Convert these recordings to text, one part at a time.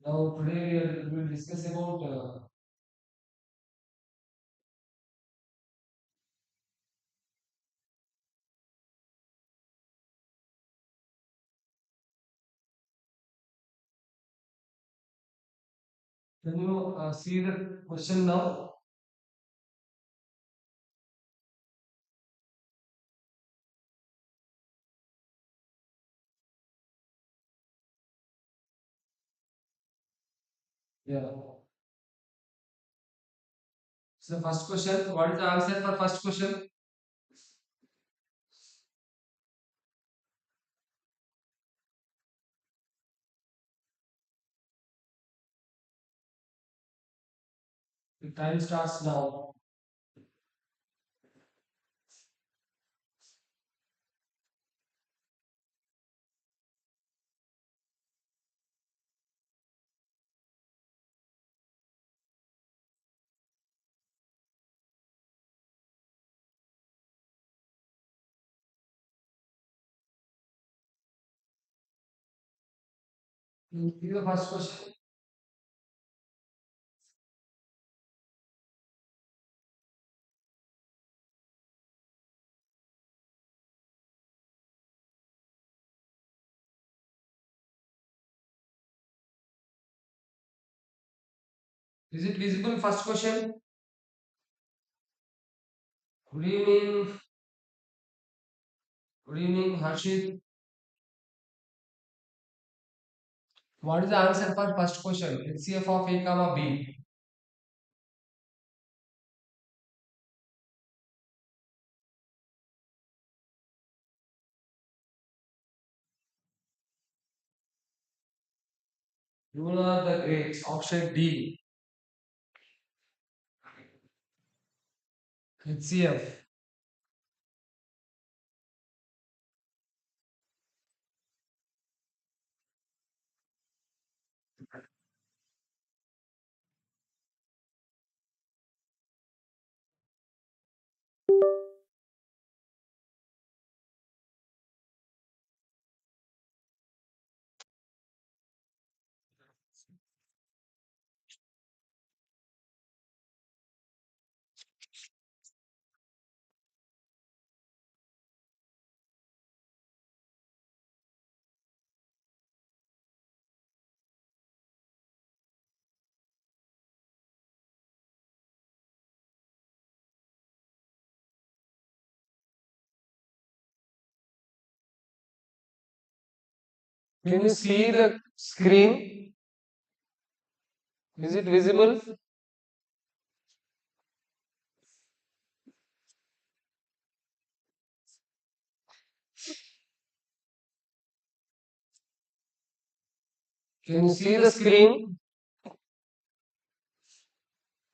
Now today we will discuss about can you see the question now? Yeah. So first question, what is the answer for first question? The time starts now. You see the first question. Is it visible? First question. Good evening. Good evening, Harshit. What is the answer for first question? HCF of A comma B. Rule of the great. Option D. HCF. Can you see the screen? Is it visible? Can you see the screen?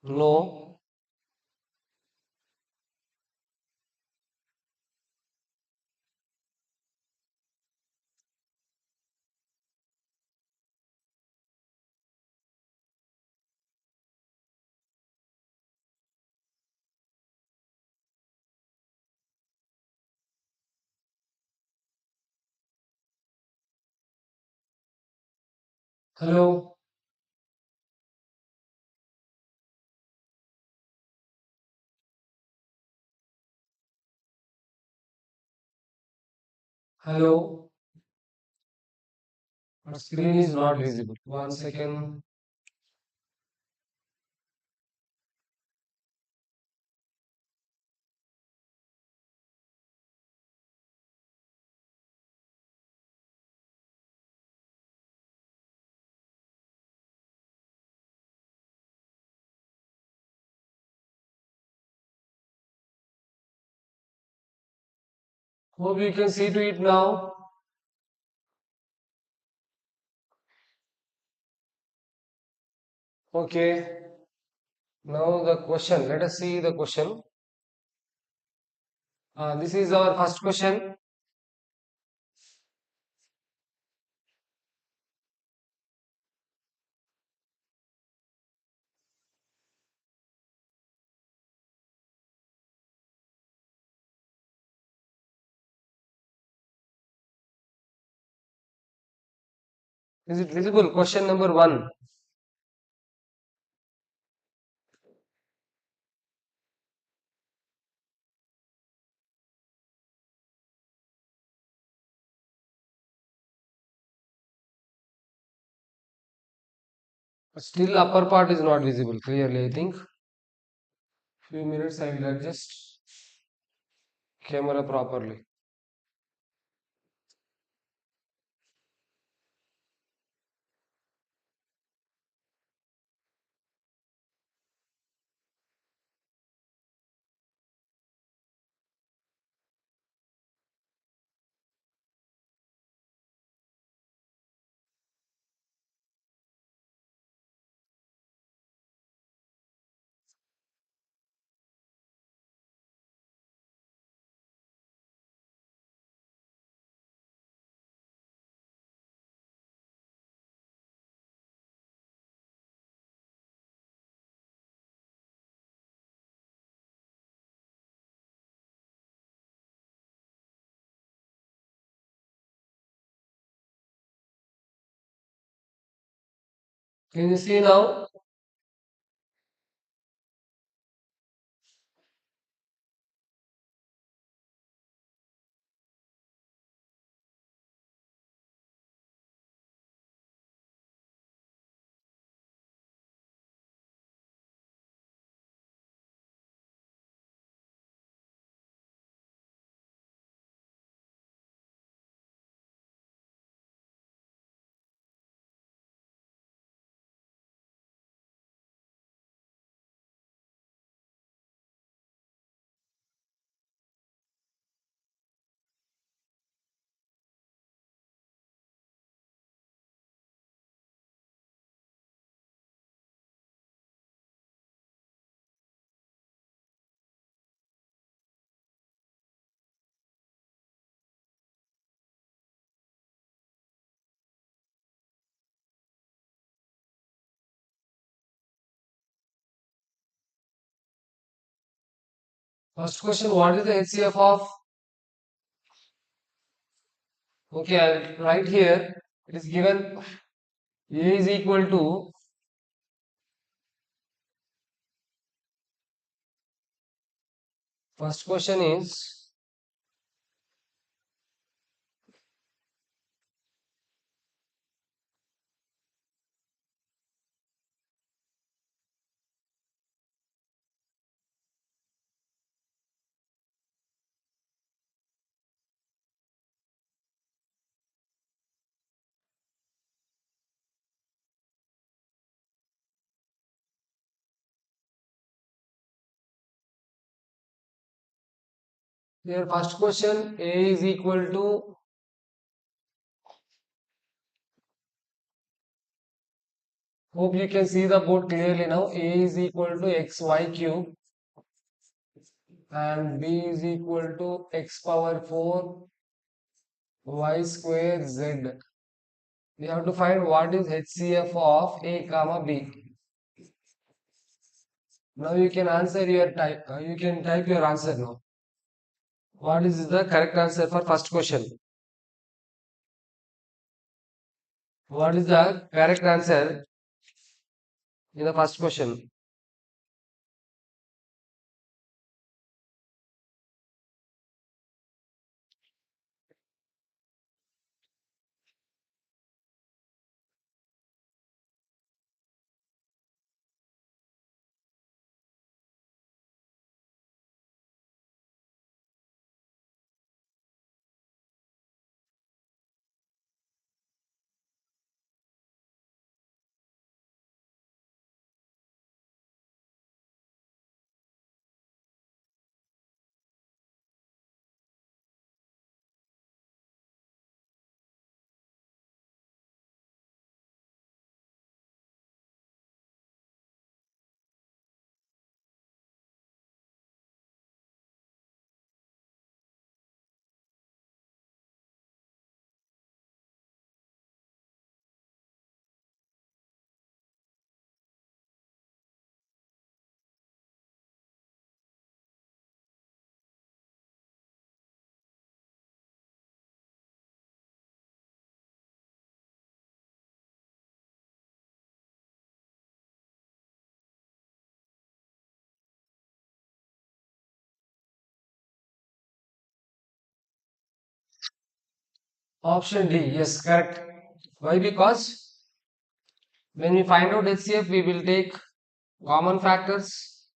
No. Hello. Hello. But screen is not visible. One second. Hope you can see to it now. Okay. Now the question. Let us see the question. This is our first question. Is it visible? Question number 1. Still upper part is not visible clearly, I think. Few minutes I will adjust camera properly. Can you see now? First question, what is the HCF of? Okay, I'll write here. It is given A is equal to first question is here first question A is equal to, hope you can see the board clearly now. A is equal to xy cube and B is equal to x power 4 y square z. We have to find what is HCF of A comma B. Now you can answer your type. You can type your answer now. What is the correct answer for first question? What is the correct answer in the first question? Option D, yes, correct. Why? Because when we find out HCF, we will take common factors.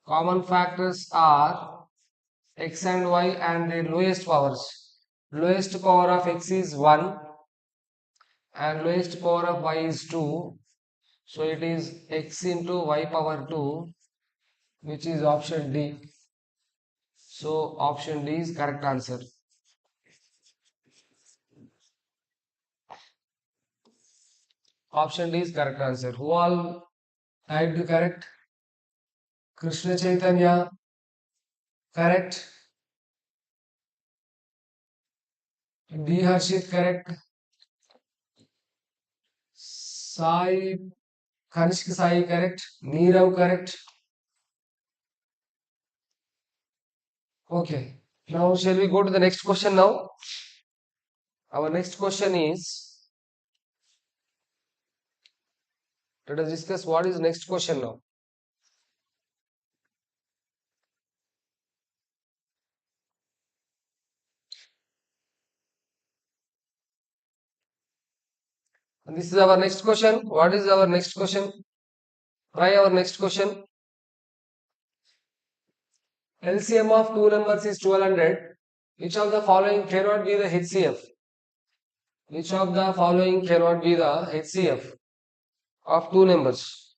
Common factors are x and y and the lowest powers. Lowest power of x is 1 and lowest power of y is 2. So it is x into y power 2, which is option D. So option D is correct answer. Option D is correct answer. Who all typed correct? Krishna Chaitanya, correct. D Harshit, correct. Sai, Kanishk Sai, correct. Neerav, correct. Okay. Now shall we go to the next question now? Our next question is, let us discuss what is next question now. And this is our next question. What is our next question? Try our next question. LCM of two numbers is 1200. Which of the following cannot be the HCF? Which of the following cannot be the HCF of two numbers?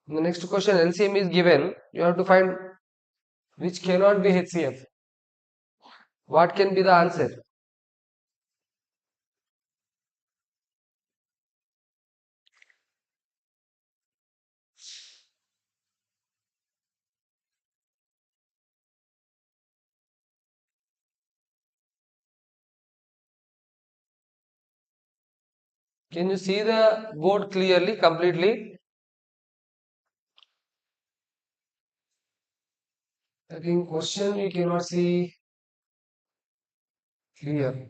In the next question, LCM is given. You have to find which cannot be HCF. What can be the answer? Can you see the board clearly, completely? I think question you cannot see clear.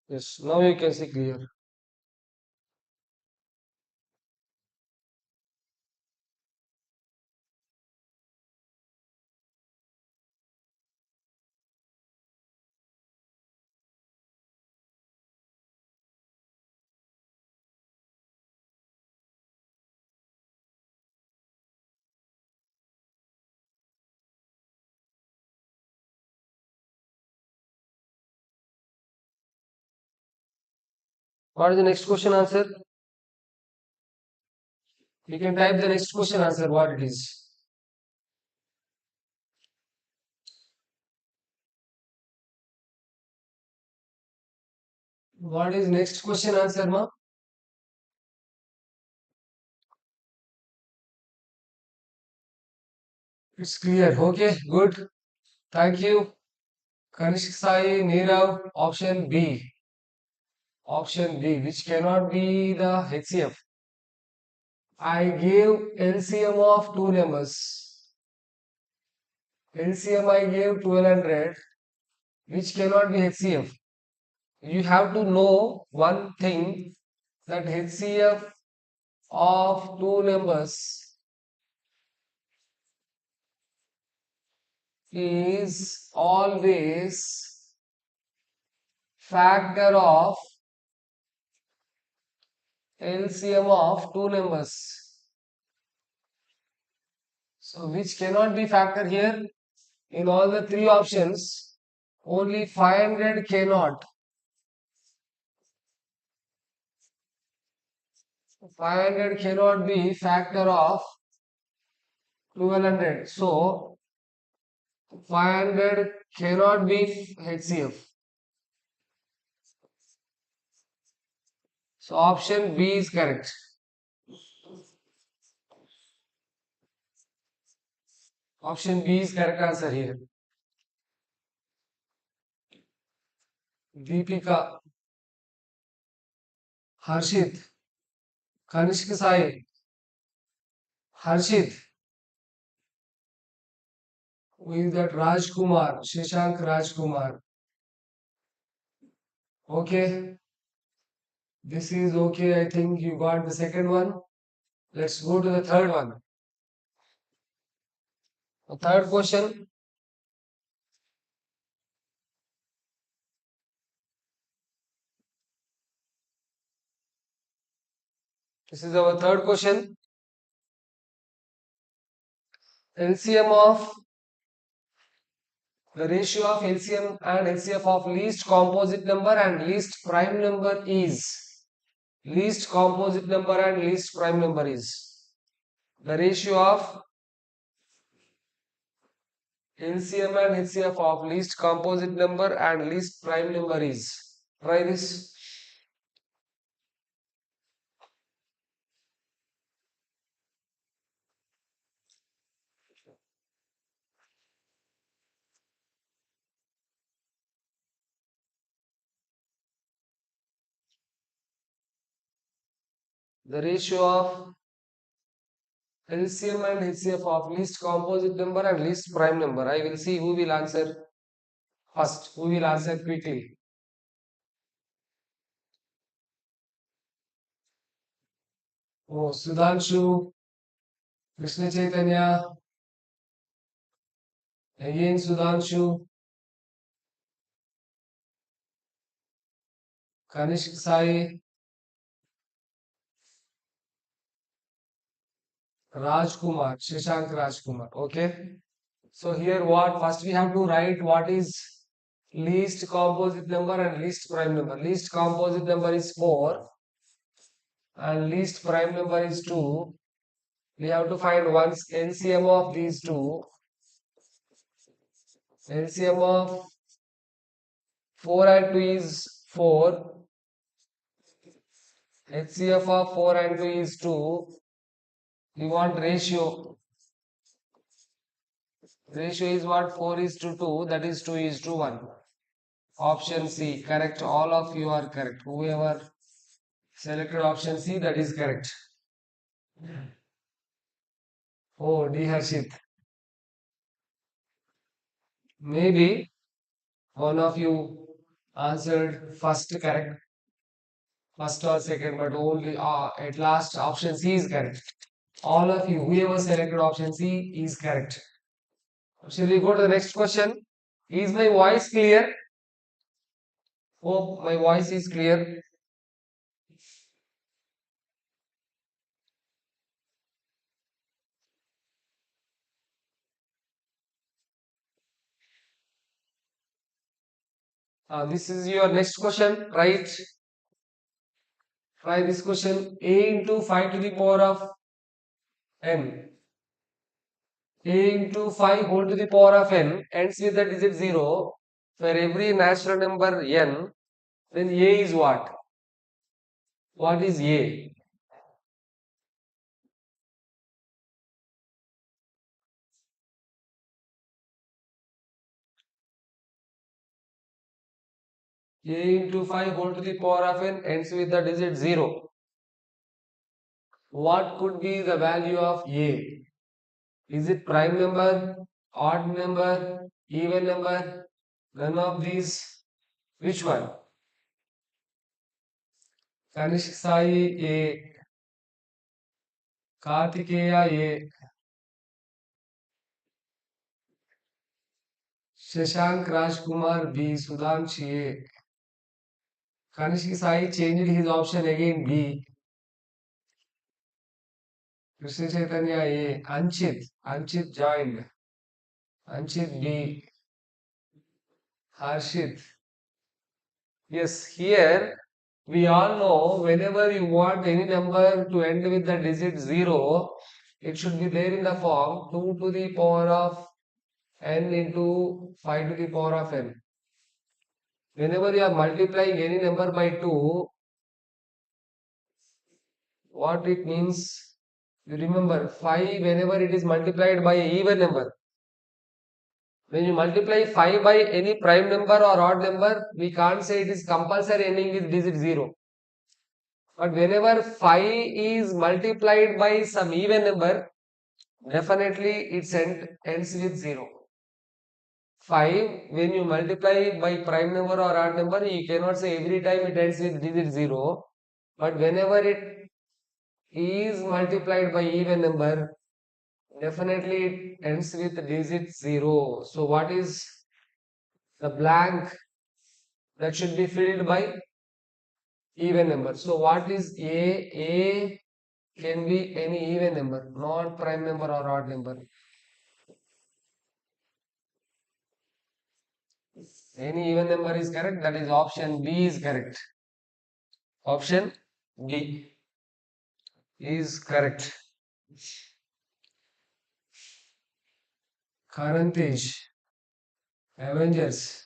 Yes, now you can see clear. What is the next question answer? You can type the next question answer what it is. What is next question answer, ma? It's clear. Okay, good. Thank you. Kanishk Sai, Nirav, option B. Option B, which cannot be the HCF. I gave LCM of two numbers. LCM I gave 1200, which cannot be HCF. You have to know one thing, that HCF of two numbers is always factor of LCM of two numbers. So which cannot be factor here? In all the three options, only 500 cannot. 500 cannot be factor of 1200. So 500 cannot be HCF. So option B is correct. Option B is correct answer here. Deepika, Harshit, Kanishk Sai, Harshit, who is that Rajkumar, Shashank Rajkumar. Okay, this is okay. I think you got the second one. Let's go to the third one. The third question. This is our third question. LCM of the ratio of LCM and HCF of least composite number and least prime number is least composite number and least prime number is the ratio of LCM and HCF of least composite number and least prime number is. Try this. The ratio of LCM and HCF of least composite number and least prime number. I will see who will answer first, who will answer quickly. Oh, Sudhanshu, Krishna Chaitanya, again Sudhanshu, Kanishk Sai, Rajkumar, Shashank Rajkumar. Okay. So here what? First we have to write what is least composite number and least prime number. Least composite number is 4 and least prime number is 2. We have to find once LCM of these two. LCM of 4 and 2 is 4. HCF of 4 and 2 is 2. We want ratio. Ratio is what? 4 is to 2. That is 2 is to 1. Option C. Correct. All of you are correct. Whoever selected option C, that is correct. Oh, D. Harshit. Maybe one of you answered first correct, first or second, but only at last option C is correct. All of you, whoever selected option C is correct. Shall we go to the next question? Is my voice clear? Hope my voice is clear. This is your next question, right? Try this question. A into 5 to the power of n. A into 5 whole to the power of n ends with the digit 0. For every natural number n, then A is what? What is A? A into 5 whole to the power of n ends with the digit 0. What could be the value of A? Is it prime number, odd number, even number? None of these. Which one? Kanishk Sai A, Kartikeya A, Shashank Rajkumar B, Sudhamshi A. Kanishk Sai changed his option again B. Krishna Chaitanya A, Anchit joined. Anchit B, Harshit. Yes, here we all know whenever you want any number to end with the digit 0, it should be there in the form 2 to the power of n into 5 to the power of n. Whenever you are multiplying any number by 2, what it means, you remember 5 whenever it is multiplied by an even number. When you multiply 5 by any prime number or odd number, we can't say it is compulsory ending with digit 0. But whenever 5 is multiplied by some even number, definitely ends with 0. 5, when you multiply by prime number or odd number, you cannot say every time it ends with digit 0. But whenever it is multiplied by even number, definitely it ends with digit 0. So what is the blank that should be filled by even number? So what is A? A can be any even number, not prime number or odd number. Any even number is correct. That is option B is correct. Option B is correct. Current age, Avengers.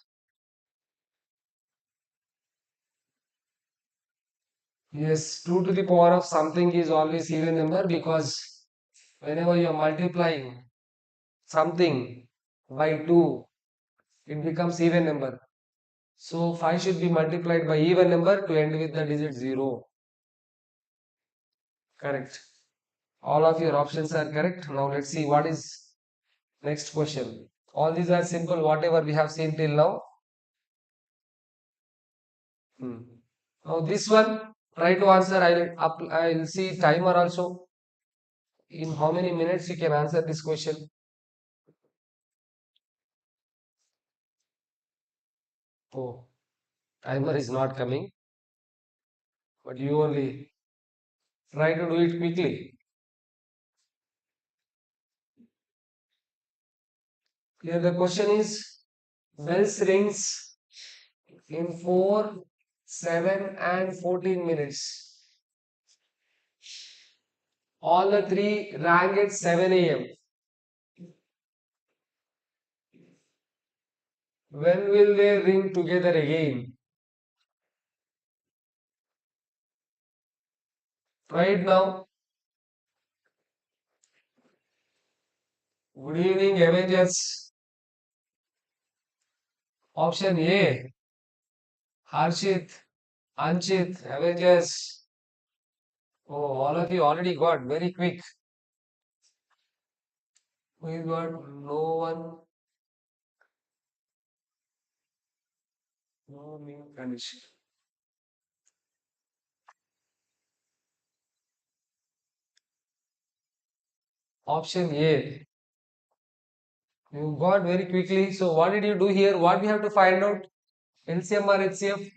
Yes, 2 to the power of something is always even number because whenever you are multiplying something by 2, it becomes even number. So 5 should be multiplied by even number to end with the digit 0. Correct. All of your options are correct. Now let's see what is next question. All these are simple, whatever we have seen till now. Now this one, try to answer. I'll see timer also. In how many minutes you can answer this question? Oh, timer is not coming, but you only try to do it quickly. Here the question is, bells rings in 4, 7 and 14 minutes. All the three rang at 7 a.m. When will they ring together again? Right now. Good evening, Avengers. Option A, Harshit, Anchit, Avengers. Oh, all of you already got very quick. We got no one, no new condition. Option A, you got very quickly. So, what did you do here? What we have to find out? LCM or HCF?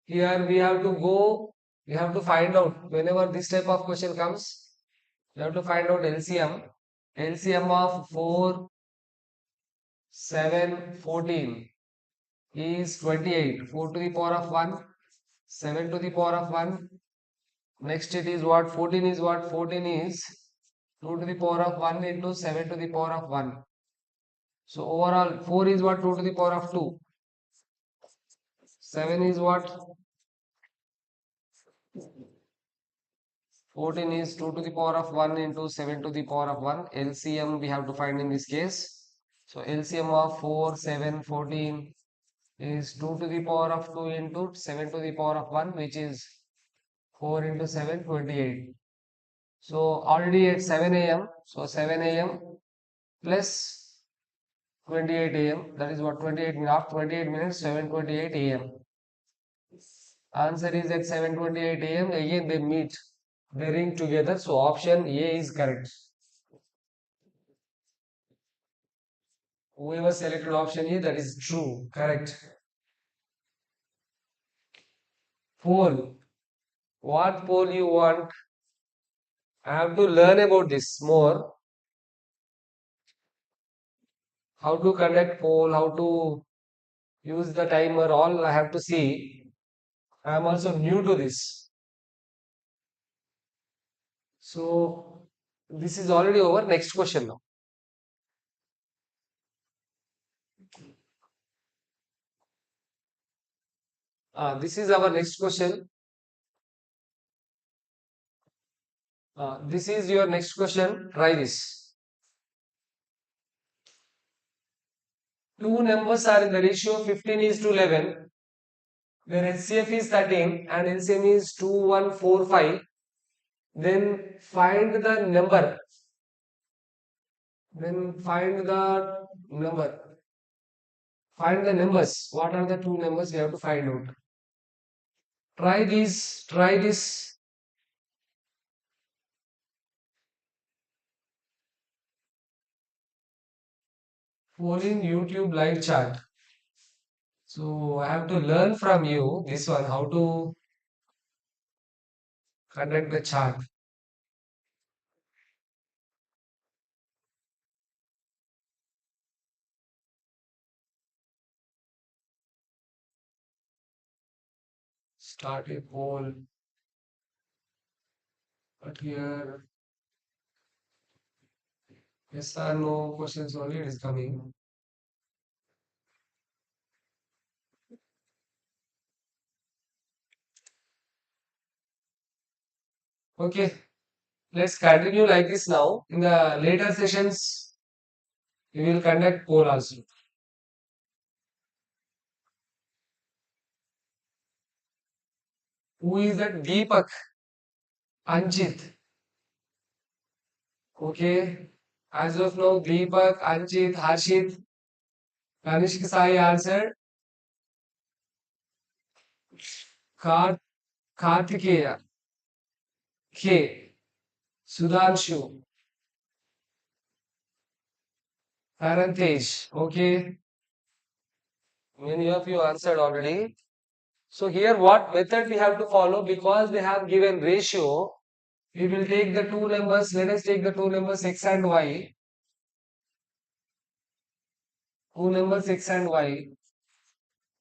Here we have to go, we have to find out whenever this type of question comes, you have to find out LCM. LCM of 4, 7, 14 is 28. 4 to the power of 1, 7 to the power of 1. Next it is what? 14 is what? 14 is 2 to the power of 1 into 7 to the power of 1. So overall 4 is what? 2 to the power of 2. 7 is what? 14 is 2 to the power of 1 into 7 to the power of 1. LCM we have to find in this case. So LCM of 4, 7, 14 is 2 to the power of 2 into 7 to the power of 1, which is 4 into 7, 28. So already at 7 a.m. So 7 a.m. plus 28 a.m. That is what 28 minutes, 28 minutes, 7:28 a.m. Answer is at 7:28 a.m. Again they meet, they ring together. So option A is correct. Whoever selected option A, that is true, correct. Poll. What poll you want? I have to learn about this more. How to conduct poll, how to use the timer, all I have to see. I am also new to this. So this is already over. Next question now. This is our next question. This is your next question. Try this. Two numbers are in the ratio 15 is to 11. where HCF is 13 and LCM is 2145, then find the number. Then find the number. Find the numbers. What are the two numbers we have to find out? Try this. Try this. Following YouTube live chat. So I have to learn from you this one how to conduct the chart. Start a poll. But here, yes or no questions only it is coming. Okay, let's continue like this now. In the later sessions, we will conduct poll also. Who is that? Deepak, Anchit. Okay. As of now, Deepak, Anchit, Harshit, Kanishk Sai answered. Kart, Kartikeya, K, Sudhanshu, Paranthesh. Okay. Many of you answered already. So here what method we have to follow, because they have given ratio, we will take the two numbers. Let us take the two numbers x and y. Two numbers x and y.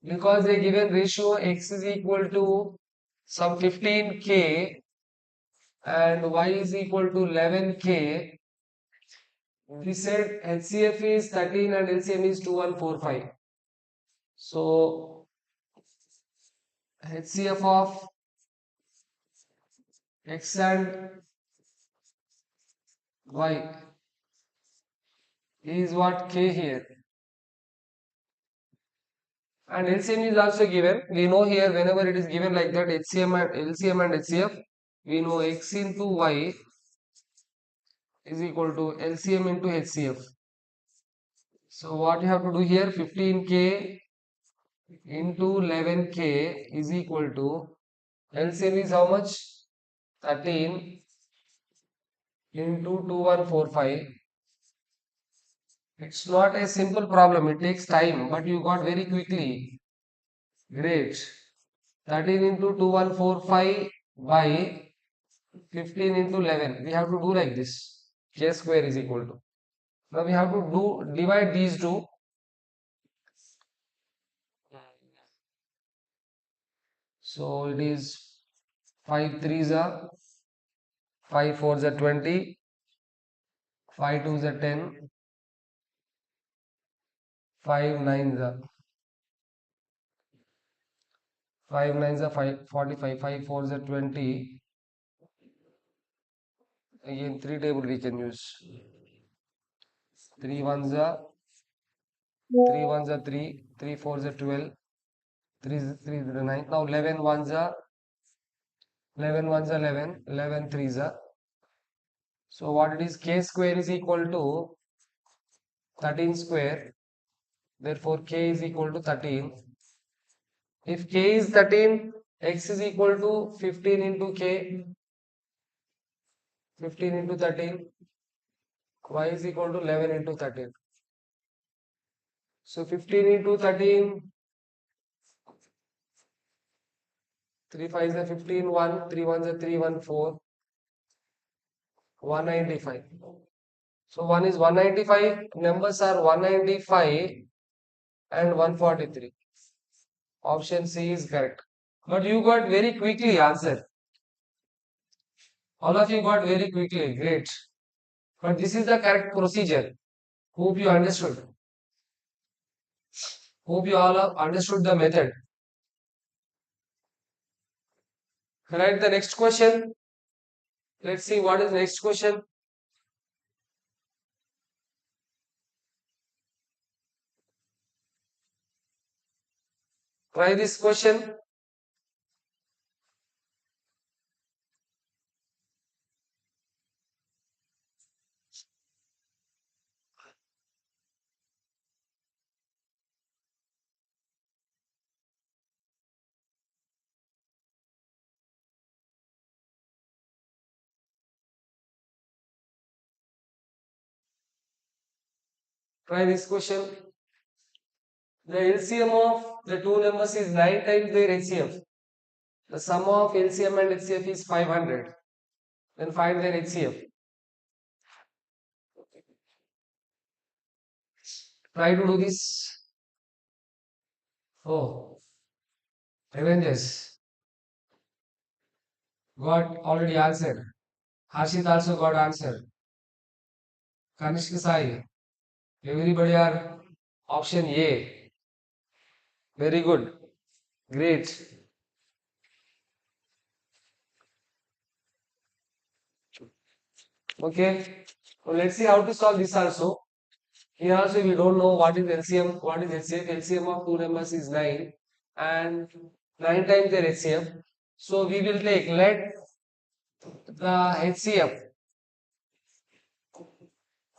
Because they given ratio x is equal to some 15k and y is equal to 11k. We said HCF is 13 and LCM is 2145. So HCF of x and y is what k here. And LCM is also given. We know here whenever it is given like that, HCM and LCM and HCF, we know x into y is equal to LCM into HCF. So what you have to do here, 15k into 11k is equal to LCM is how much? 13 into 2145. It's not a simple problem. It takes time, but you got very quickly. Great. 13 into 2145 by 15 into 11. We have to do like this. K square is equal to. Now we have to divide these two. So it is 5 threes are 5 fours are 20, 5 twos are 10, 5 nines are 5 nines are 45, 5 fours are 20. Again, 3 table we can use. 3 ones are 3 ones are 3, 3 fours are 12, 3 3 is 9. Now 11 ones are 11 ones are 11, 11 threes are. So what it is, k square is equal to 13 square. Therefore k is equal to 13. If k is 13, x is equal to 15 into k, 15 into 13, y is equal to 11 into 13. So 15 into 13, 3 5 is 15, 1, 3 1 is 3, 1 4, 195. So 1 is 195, numbers are 195 and 143. Option C is correct. But you got very quickly answer. All of you got very quickly. Great. But this is the correct procedure. Hope you understood. Hope you all have understood the method. Write the next question. Let's see what is the next question. Try this question. Try this question. The LCM of the two numbers is 9 times their HCF. The sum of LCM and HCF is 500. Then find their HCF. Try to do this. Oh, Avengers got already answered. Harshit also got answer. Kanishka Sai. Everybody are option A. Very good. Great. Okay. So let's see how to solve this also. Here also we don't know what is LCM, what is HCF. LCM of two numbers is 9 and 9 times their HCF. So we will take, let the HCF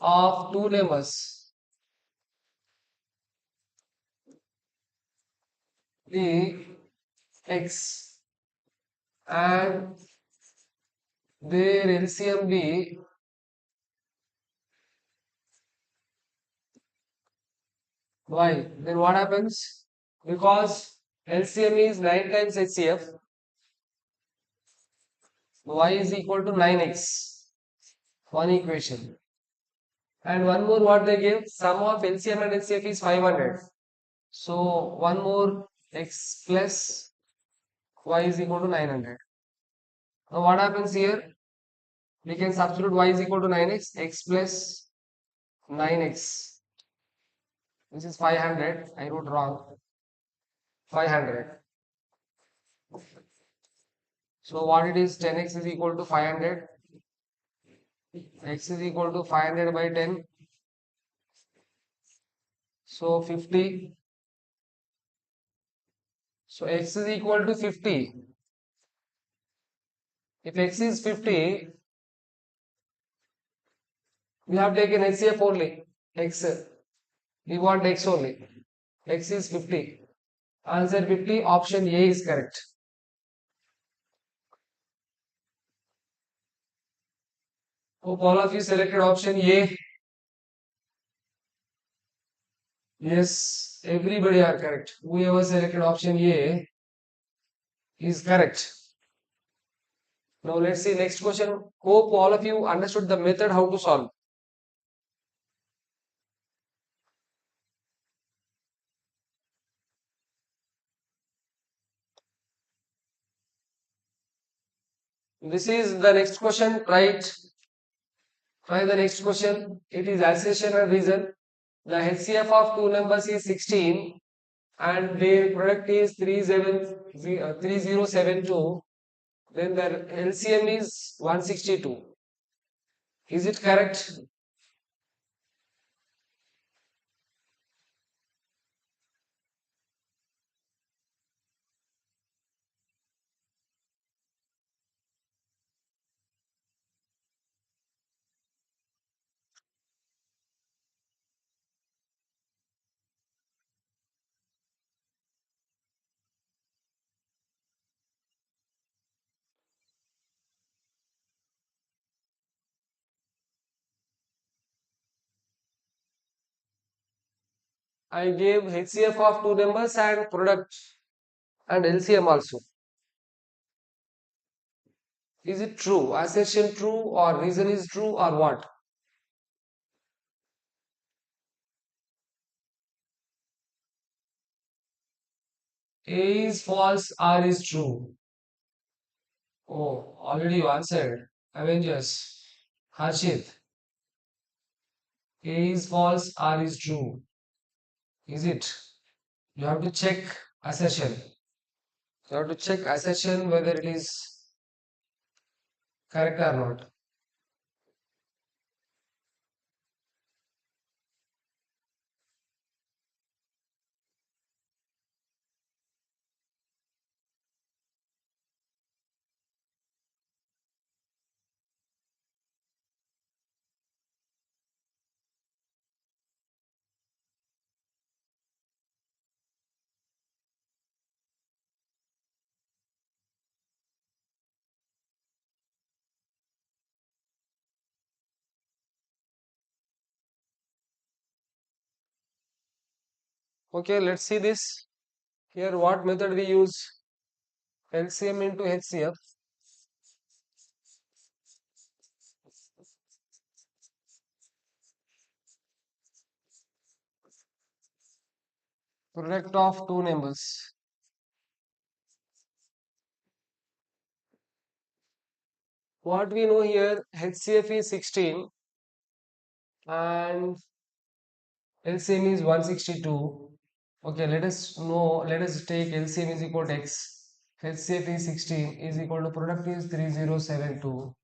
of two numbers be X and their LCM be Y. Then what happens? Because LCM is 9 times HCF, Y is equal to 9X. One equation. And one more what they give, sum of LCM and HCF is 500. So one more X plus Y is equal to 900. Now what happens here? We can substitute Y is equal to 9X, X plus 9X. This is 500. I wrote wrong. 500. So what it is, 10x is equal to 500. X is equal to 500 by 10. So 50. So x is equal to 50. If x is 50, we have taken HCF only. X. We want x only. X is 50. Answer 50. Option A is correct. Hope all of you selected option A. Yes, everybody are correct. Whoever selected option A is correct. Now let's see next question. Hope all of you understood the method how to solve. This is the next question. Try the next question. It is assertion and reason. The HCF of two numbers is 16 and their product is 3072. Then their LCM is 162. Is it correct? I gave HCF of two numbers and product and LCM also. Is it true? Assertion true or reason is true or what? A is false, R is true. Oh, already you answered. Avengers. Harshit. A is false, R is true. Is it? You have to check assertion. You have to check assertion whether it is correct or not. Okay, let's see this. Here, what method we use? LCM into HCF. Product of two numbers. What we know here, HCF is 16 and LCM is 162. Okay, let us take LCM is equal to X. HCF is 16 is equal to product is 3072.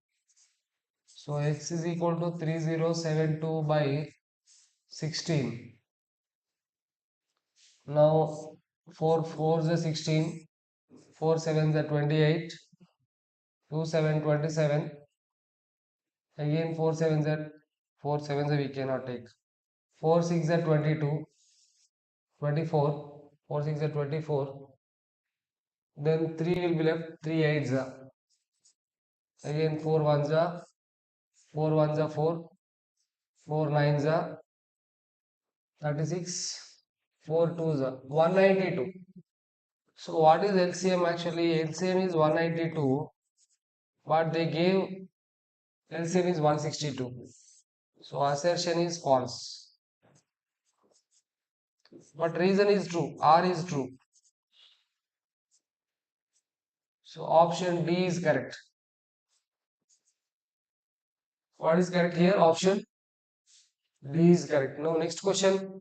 So X is equal to 3072 by 16. Now 4 4 is 16, 4 7 is 28, 2 7 27. Again 4 7 is 4 7 we cannot take. 4 6 is 22, 24, 4 6 is 24. Then 3 will be left, 3 8s are. Again 4 1s are, 4 1s are 4, 4 9s are 36, 4 2s are 192. So what is LCM actually? LCM is 192, but they gave LCM is 162. So assertion is false. But reason is true. R is true. So option D is correct. What is correct here? Option D is correct. Now next question.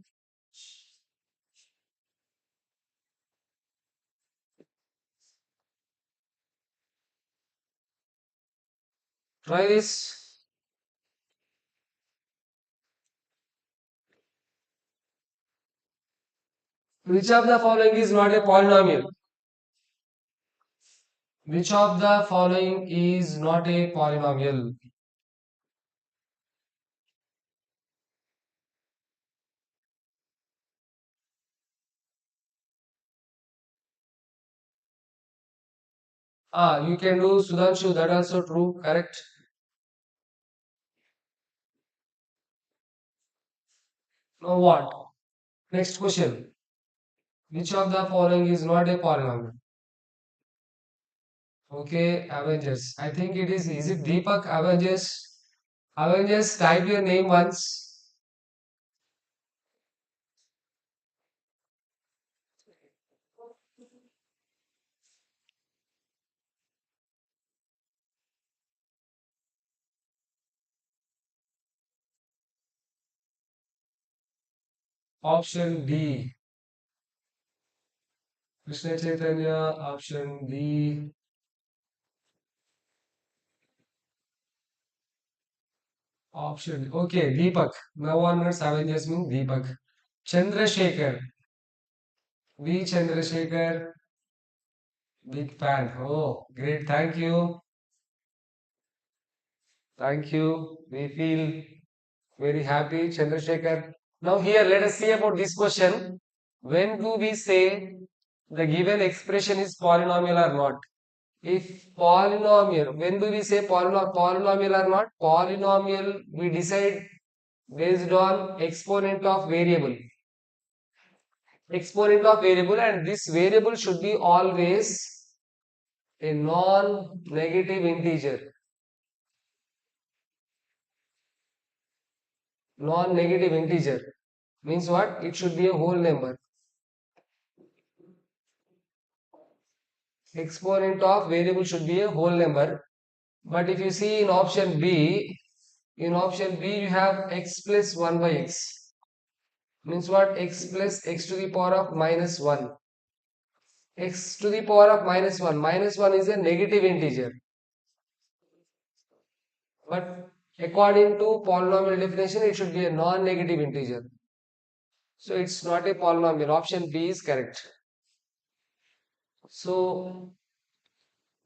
Try this. Which of the following is not a polynomial? Which of the following is not a polynomial? Ah, you can do Sudhanshu, that also true, correct. Now what? Next question. Which of the following is not a polynomial? Okay, Avengers. I think it is it Deepak Avengers? Avengers, type your name once. Option D. Krishna Chaitanya, option D. Option. Okay, Deepak. Now onwards, Avengers means Deepak. Chandrasekhar. V. Chandrasekhar. Big fan. Oh, great. Thank you. Thank you. We feel very happy, Chandrasekhar. Now here, let us see about this question. When do we say the given expression is polynomial or not? If polynomial, when do we say polynomial or not? Polynomial, we decide based on exponent of variable. Exponent of variable, and this variable should be always a non-negative integer. Non-negative integer means what? It should be a whole number. Exponent of variable should be a whole number. But if you see in option B, you have x plus 1 by x. Means what? X plus x to the power of minus 1. X to the power of minus 1. Minus 1 is a negative integer. But according to polynomial definition, it should be a non-negative integer. So it's not a polynomial. Option B is correct. So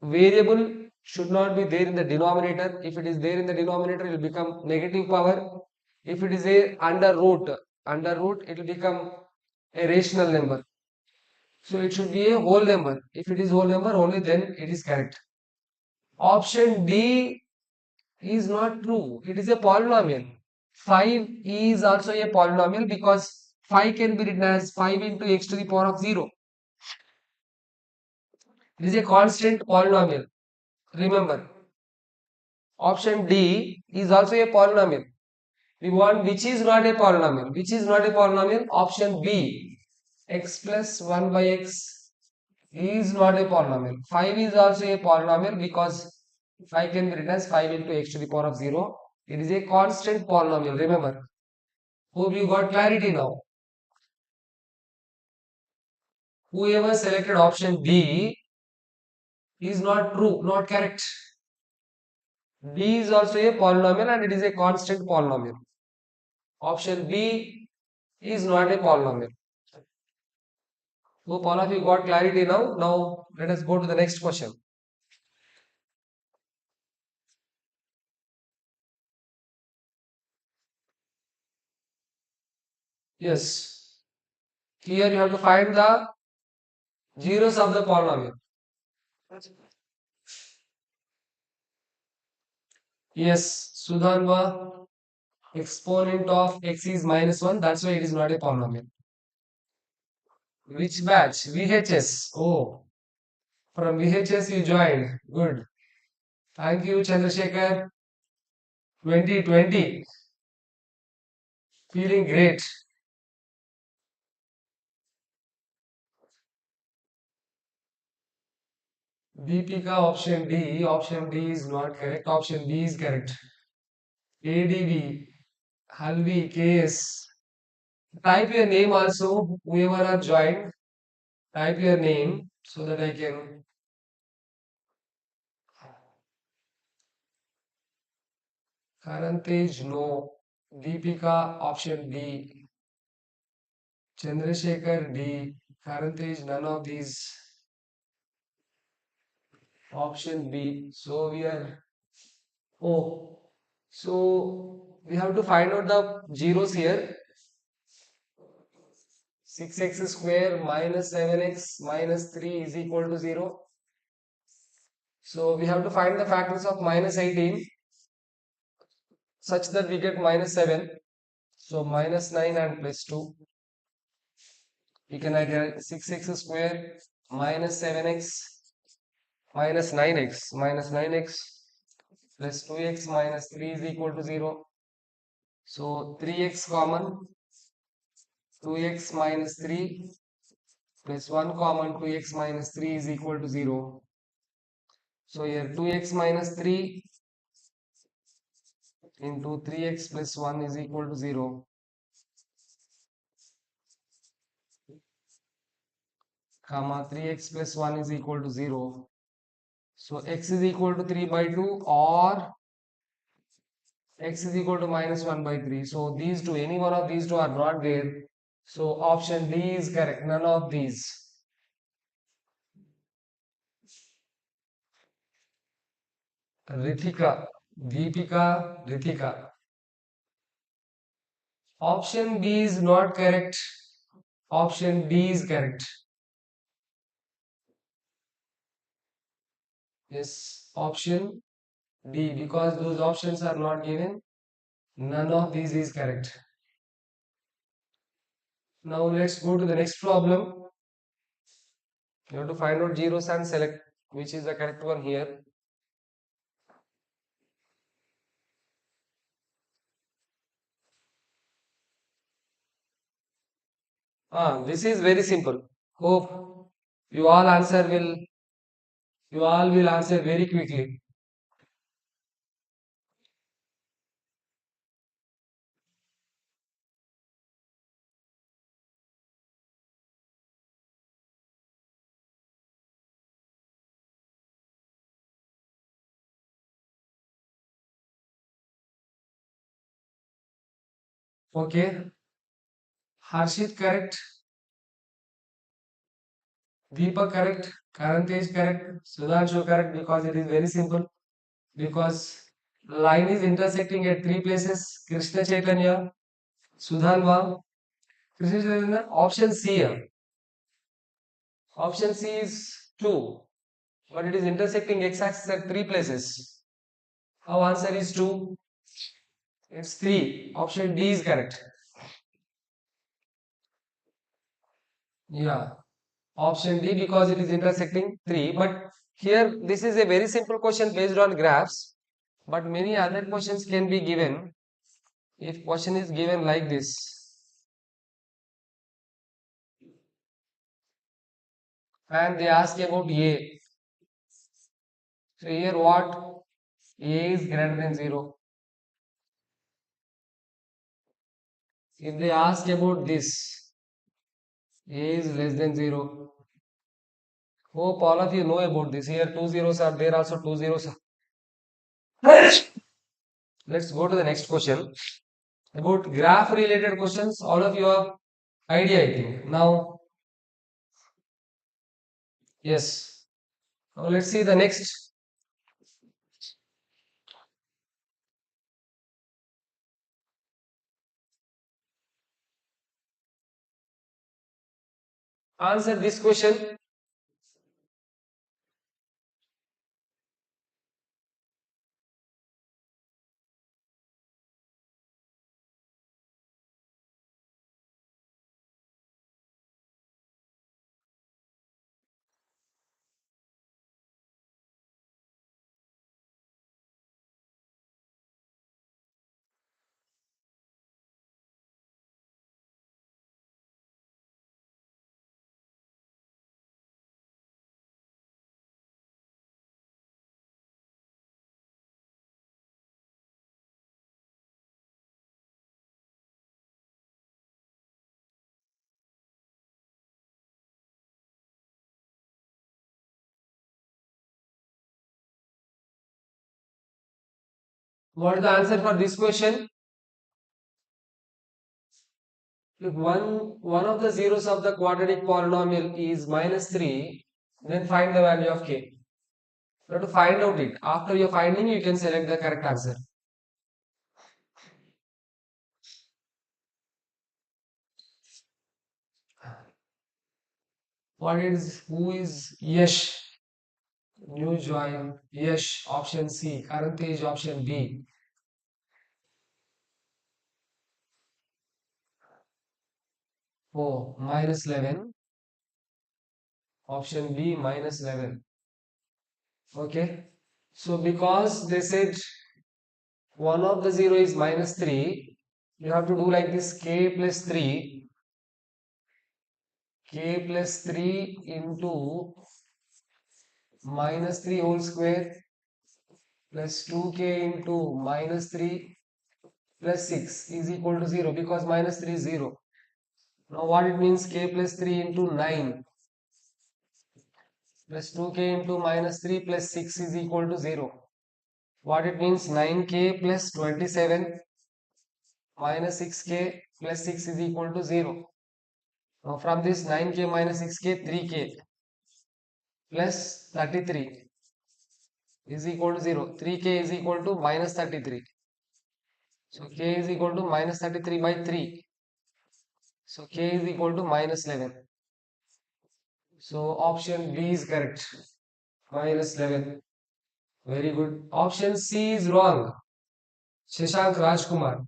variable should not be there in the denominator. If it is there in the denominator, it will become negative power. If it is a under root, it will become a rational number. So it should be a whole number. If it is whole number, only then it is correct. Option D is not true. It is a polynomial. 5 is also a polynomial because 5 can be written as 5 into x to the power of 0. It is a constant polynomial. Remember, option D is also a polynomial. We want which is not a polynomial. Which is not a polynomial? Option B, x plus 1 by x is not a polynomial. 5 is also a polynomial because 5 can be written as 5 into x to the power of 0. It is a constant polynomial. Remember. Hope you got clarity now. Whoever selected option B is not true, not correct. D is also a polynomial and it is a constant polynomial. Option B is not a polynomial. Hope all of you got clarity now. Now let us go to the next question. Yes. Here you have to find the zeros of the polynomial. Yes, Sudhanva, exponent of x is minus 1. That's why it is not a polynomial. Which batch? VHS. Oh, from VHS you joined. Good. Thank you, Chandrasekhar. 2020. Feeling great. Deepika, option D. Option D is not correct. Option B is correct. ADV, Halvi, KS. Type your name also. Whoever are joined, type your name so that I can. Karantej, no. Deepika, option D. Chandrasekhar, D. Karantej, none of these. Option B. So we are. Oh. So we have to find out the zeros here. 6x square minus 7x minus 3 is equal to 0. So we have to find the factors of minus 18 such that we get minus 7. So minus 9 and plus 2. We can write 6x square minus 7x minus 9x plus 2x minus 3 is equal to 0. So 3x common, 2x minus 3 plus 1 common, 2x minus 3 is equal to 0. So here 2x minus 3 into 3x plus 1 is equal to 0. Comma 3x plus 1 is equal to 0. So x is equal to 3 by 2 or x is equal to minus 1 by 3. So these two, any one of these two are not there. So option D is correct. None of these. Rithika, Deepika, Rithika. Option B is not correct. Option D is correct. Yes, option D, because those options are not given. None of these is correct. Now let's go to the next problem. You have to find out zeros and select which is the correct one here. This is very simple. Hope you all answer will you all will answer very quickly. Okay. Harshit correct. Deepak correct. Karantej correct. Sudhanshu correct because it is very simple. Because line is intersecting at three places. Krishna Chaitanya, Sudhanva, Krishna Chaitanya. Option C here. Option C is 2. But it is intersecting x-axis at three places. Our answer is 2. It's 3. Option D is correct. Yeah, option D because it is intersecting 3. But here this is a very simple question based on graphs. But many other questions can be given. If question is given like this, and they ask about A. So here what? A is greater than 0. If they ask about this, A is less than 0. Hope all of you know about this. Here two zeros are there, also two zeros are. Let's go to the next question. About graph related questions, all of you have idea, I think. Now, yes. Now let's see the next. Answer this question. What is the answer for this question? If one of the zeros of the quadratic polynomial is minus 3, then find the value of k. You have to find out it. After your finding, you can select the correct answer. Who is Yash? New join. Yash, option C. Karantej, option B. Oh, minus 11. Option B, minus 11. Okay. So because they said one of the zero is minus 3, you have to do like this: k plus 3, k plus 3 into minus 3 whole square plus 2k into minus 3 plus 6 is equal to 0, because minus 3 is 0. Now what it means: k plus 3 into 9 plus 2k into minus 3 plus 6 is equal to 0. What it means: 9k plus 27 minus 6k plus 6 is equal to 0. Now from this 9k minus 6k, 3k plus 33 is equal to 0. 3k is equal to minus 33. So k is equal to minus 33 by 3. So k is equal to minus 11. So option B is correct. Minus 11. Very good. Option C is wrong. Shashank Rajkumar.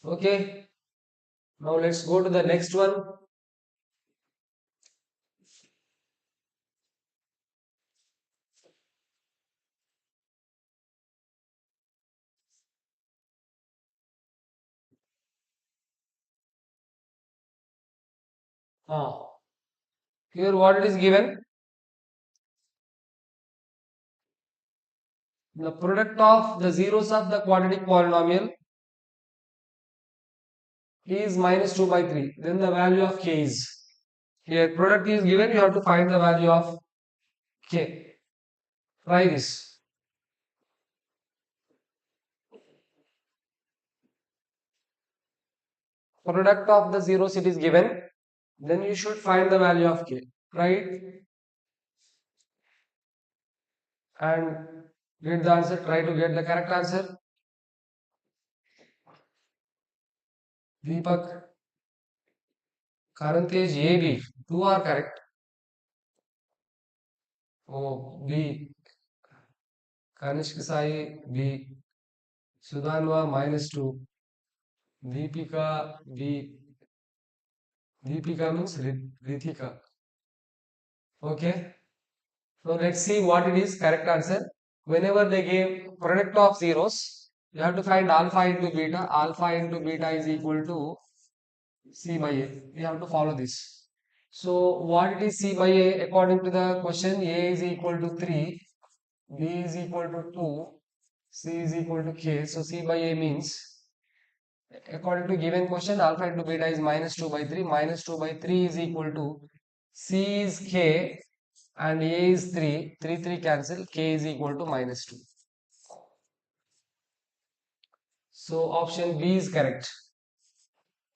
Okay. Now let's go to the next one. Here what it is given? The product of the zeros of the quadratic polynomial is minus 2 by 3. Then the value of k is. Here product is given, you have to find the value of k. Try this. Product of the zeros it is given, then you should find the value of k. Right? And get the answer. Try to get the correct answer. Deepak, Karantej, A, B. Two are correct. Oh, B. Kanishk Sai, B. Sudanwa, minus 2. Deepika, Deepika means Rithika. Okay. So let's see what it is. Correct answer. Whenever they give product of zeros, you have to find alpha into beta. Alpha into beta is equal to C by A. We have to follow this. So what it is C by A? According to the question, A is equal to 3, B is equal to 2, C is equal to K. So C by A means, according to given question, alpha into beta is minus 2 by 3. Minus 2 by 3 is equal to C is K and A is 3. 3, 3 cancel. K is equal to minus 2. So option B is correct.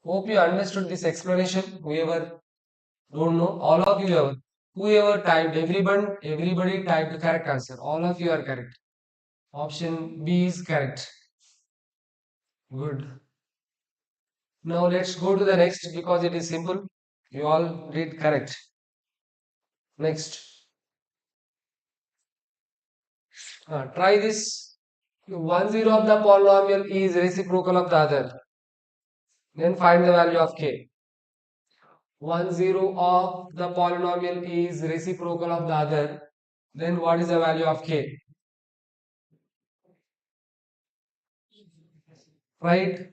Hope you understood this explanation. Whoever don't know, all of you have, whoever typed, everybody typed the correct answer. All of you are correct. Option B is correct. Good. Now let's go to the next because it is simple. You all did correct. Next. Try this. 1 0 of the polynomial is reciprocal of the other. Then find the value of k. 1 0 of the polynomial is reciprocal of the other. Then what is the value of k? Right?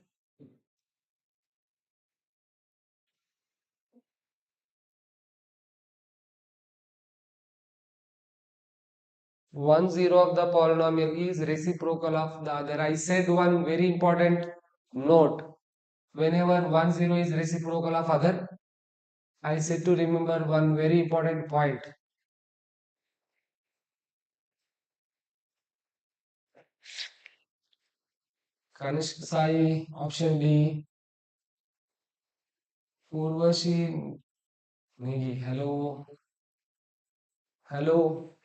1 0 of the polynomial is reciprocal of the other. I said one very important note. Whenever 1 0 is reciprocal of other, I said to remember one very important point. Kanishk Sai, option D. Urvashi Negi, hello. Hello.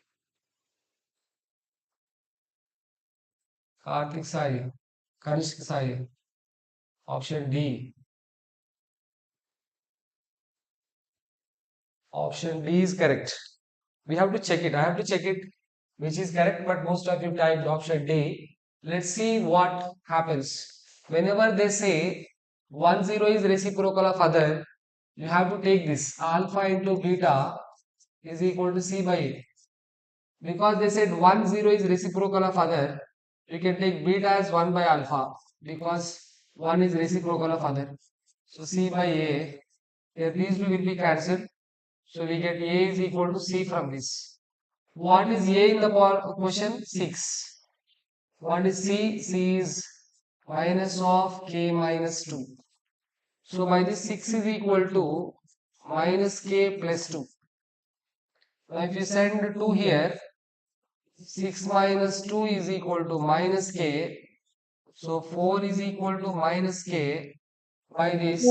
Karthik Sai, Kanishk Sai, option D. Option D is correct. We have to check it. I have to check it which is correct, but most of you typed option D. Let's see what happens. Whenever they say 1 0 is reciprocal of other, you have to take this alpha into beta is equal to C by A. Because they said 1 0 is reciprocal of other, you can take beta as 1 by alpha because 1 is reciprocal of other. So C by A, here these two will be cancelled. So we get A is equal to C from this. What is A in the question? 6. What is C? C is minus of K minus 2. So by this 6 is equal to minus K plus 2. Now if you send 2 here, 6 minus 2 is equal to minus K. So 4 is equal to minus K. By this,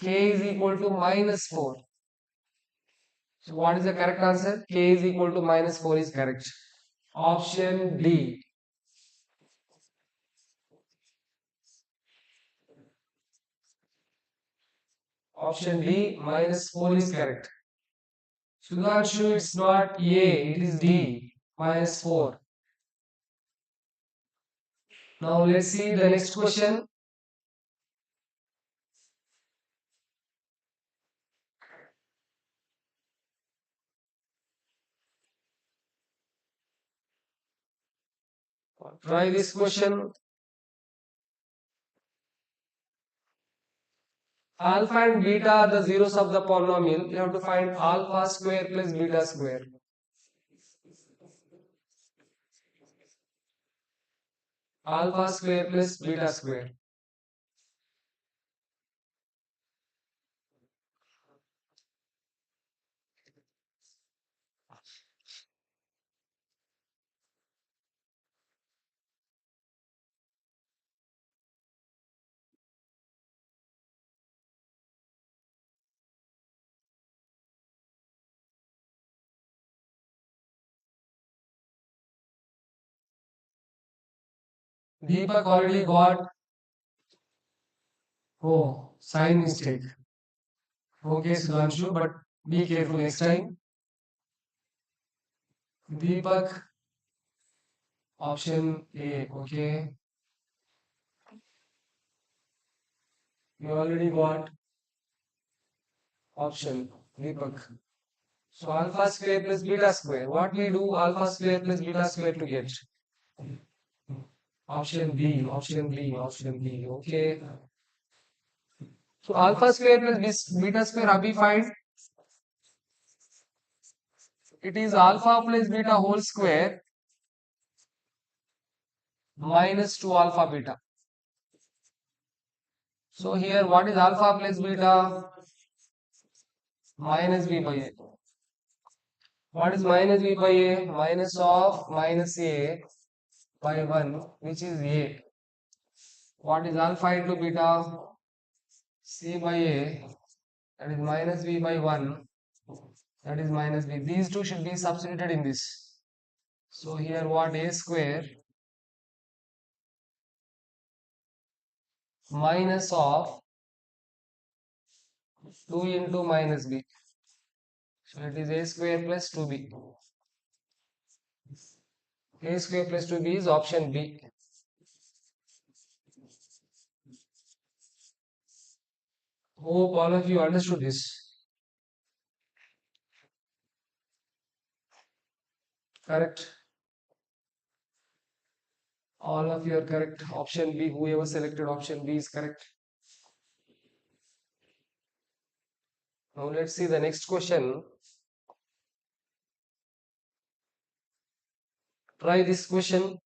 K is equal to minus 4. So what is the correct answer? K is equal to minus 4 is correct. Option D. Option D, minus 4 is correct. Sudhanshu, it's not A, it is D, minus 4. Now let's see the next question. Try this question. Alpha and beta are the zeros of the polynomial. You have to find alpha square plus beta square. Alpha square plus beta square. Deepak already got, oh, sign mistake. Okay, Sudhanshu, but be careful next time. Deepak, option A, okay. You already got option, Deepak. So alpha square plus beta square. What we do alpha square plus beta square to get? Option B, option B, option B. Okay. So alpha square plus beta square, Abhi find it is alpha plus beta whole square minus 2 alpha beta. So here what is alpha plus beta? Minus b by a. What is minus b by a? Minus of minus a by 1, which is a. What is alpha into beta? C by a, that is minus b by 1, that is minus b. These two should be substituted in this. So here what, a square minus of 2 into minus b. So it is a square plus 2b. A square plus 2b is option B. Hope all of you understood this. Correct. All of you are correct. Option B, whoever selected option B is correct. Now let's see the next question. Try this question.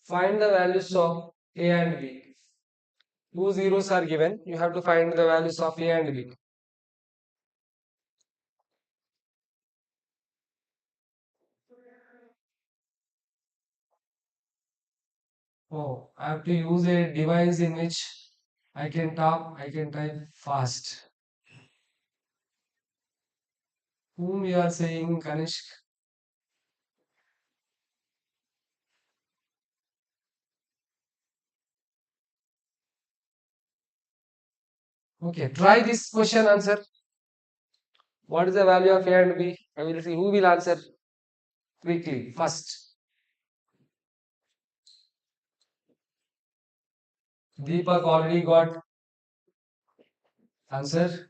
Find the values of A and B. Two zeros are given. You have to find the values of A and B. Oh, I have to use a device in which I can type fast. Whom you are saying, Kanishk? Okay, try this question answer. What is the value of A and B? I will see who will answer quickly first. Deepak already got answer.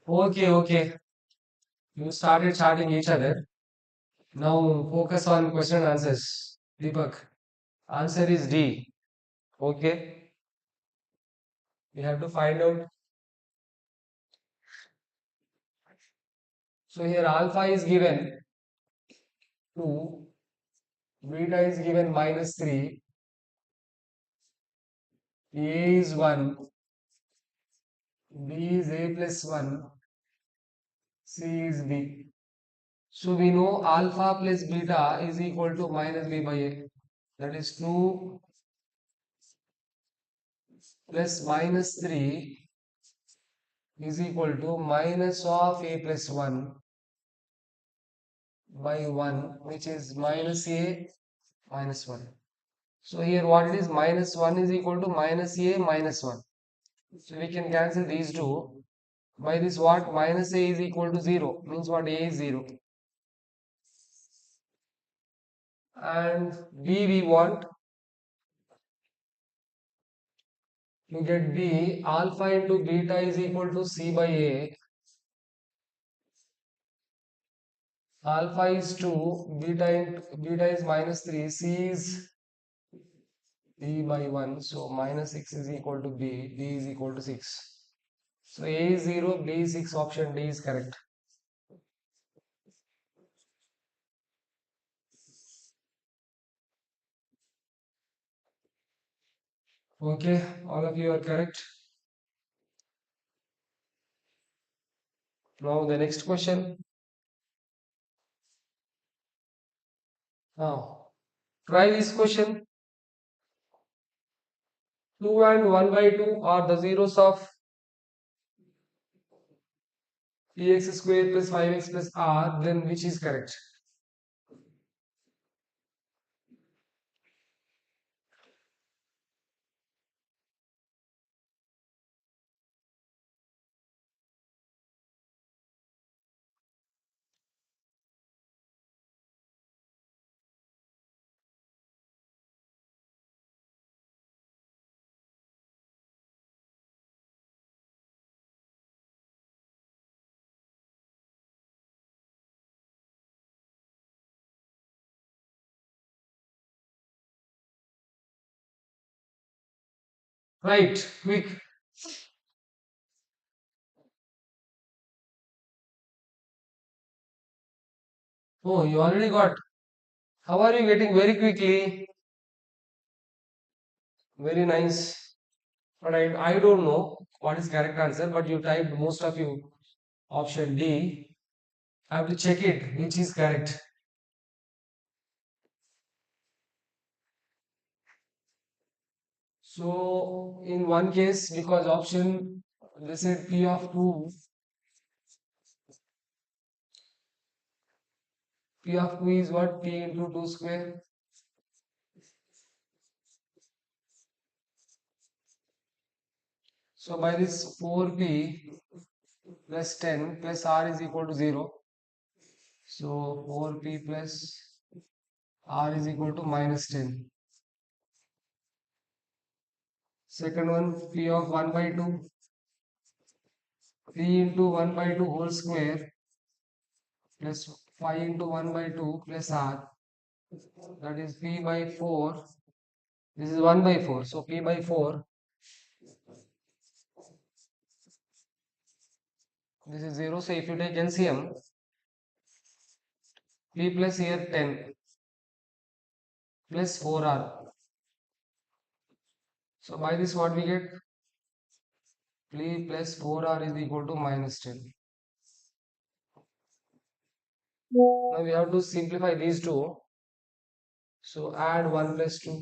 Okay, okay. You started charting each other. Now focus on question and answers. Deepak, answer is D. Okay. We have to find out. So here alpha is given 2, beta is given minus 3, A is 1, B is A plus 1, C is B. So we know alpha plus beta is equal to minus B by A. That is 2 plus minus 3 is equal to minus of A plus 1 by 1, which is minus A minus 1. So here what it is, minus 1 is equal to minus A minus 1. So we can cancel these two. By this what, minus A is equal to 0, means what, A is 0. And B we want to get B, alpha into beta is equal to C by A. Alpha is 2, beta is minus 3, C is D by 1. So minus 6 is equal to B, D is equal to 6. So A is 0, B is 6, option D is correct. Okay, all of you are correct. Now the next question. Now try this question. 2 and 1 by 2 are the zeros of x square plus 5x plus r, then which is correct? Right, quick. Oh, you already got. How are you getting very quickly? Very nice. But I don't know what is correct answer, but you typed most of you option D. I have to check it, which is correct. So in one case, because option they said P of 2, P of 2 is what? P into 2 square. So by this 4P plus 10 plus R is equal to 0. So 4P plus R is equal to minus 10. Second one, P of 1 by 2, P into 1 by 2 whole square plus 5 into 1 by 2 plus R, that is P by 4. This is 1 by 4. So P by 4, this is 0. So if you take LCM, P plus here 10 plus 4R. So by this what we get? P plus 4R is equal to minus 10. Now we have to simplify these two. So add 1 plus 2,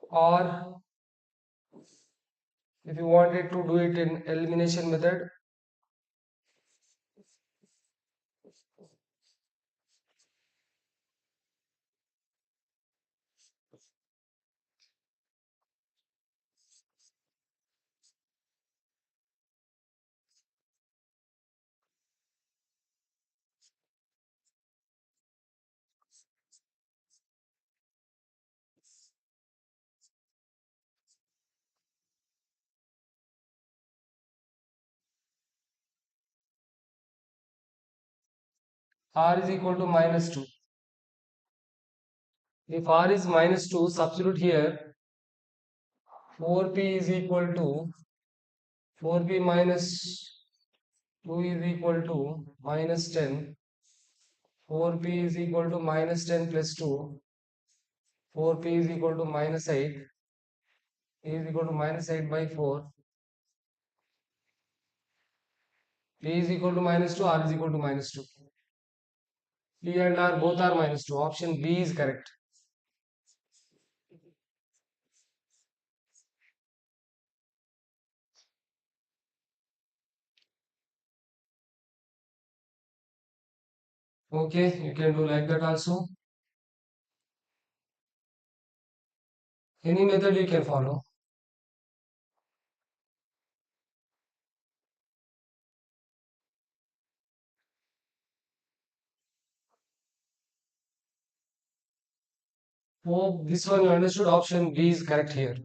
or if you wanted to do it in elimination method, R is equal to minus 2. If R is minus 2, substitute here 4P is equal to 4P minus 2 is equal to minus 10. 4P is equal to minus 10 plus 2. 4P is equal to minus 8. Is equal to minus 8 by 4. P is equal to minus 2. R is equal to minus 2. P and R both are minus 2. Option B is correct. Okay, you can do like that also. Any method you can follow. Hope this one you understood. Option B is correct here.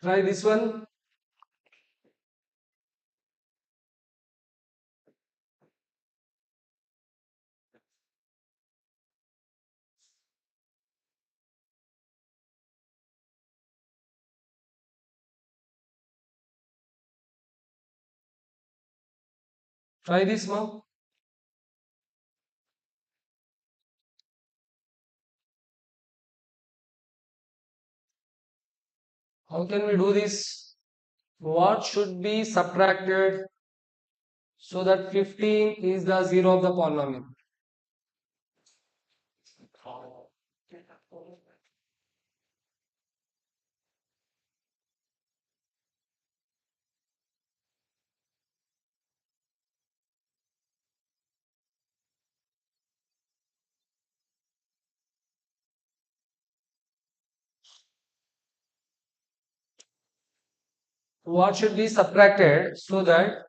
Try this one. Try this one. How can we do this? What should be subtracted so that 15 is the zero of the polynomial? What should be subtracted so that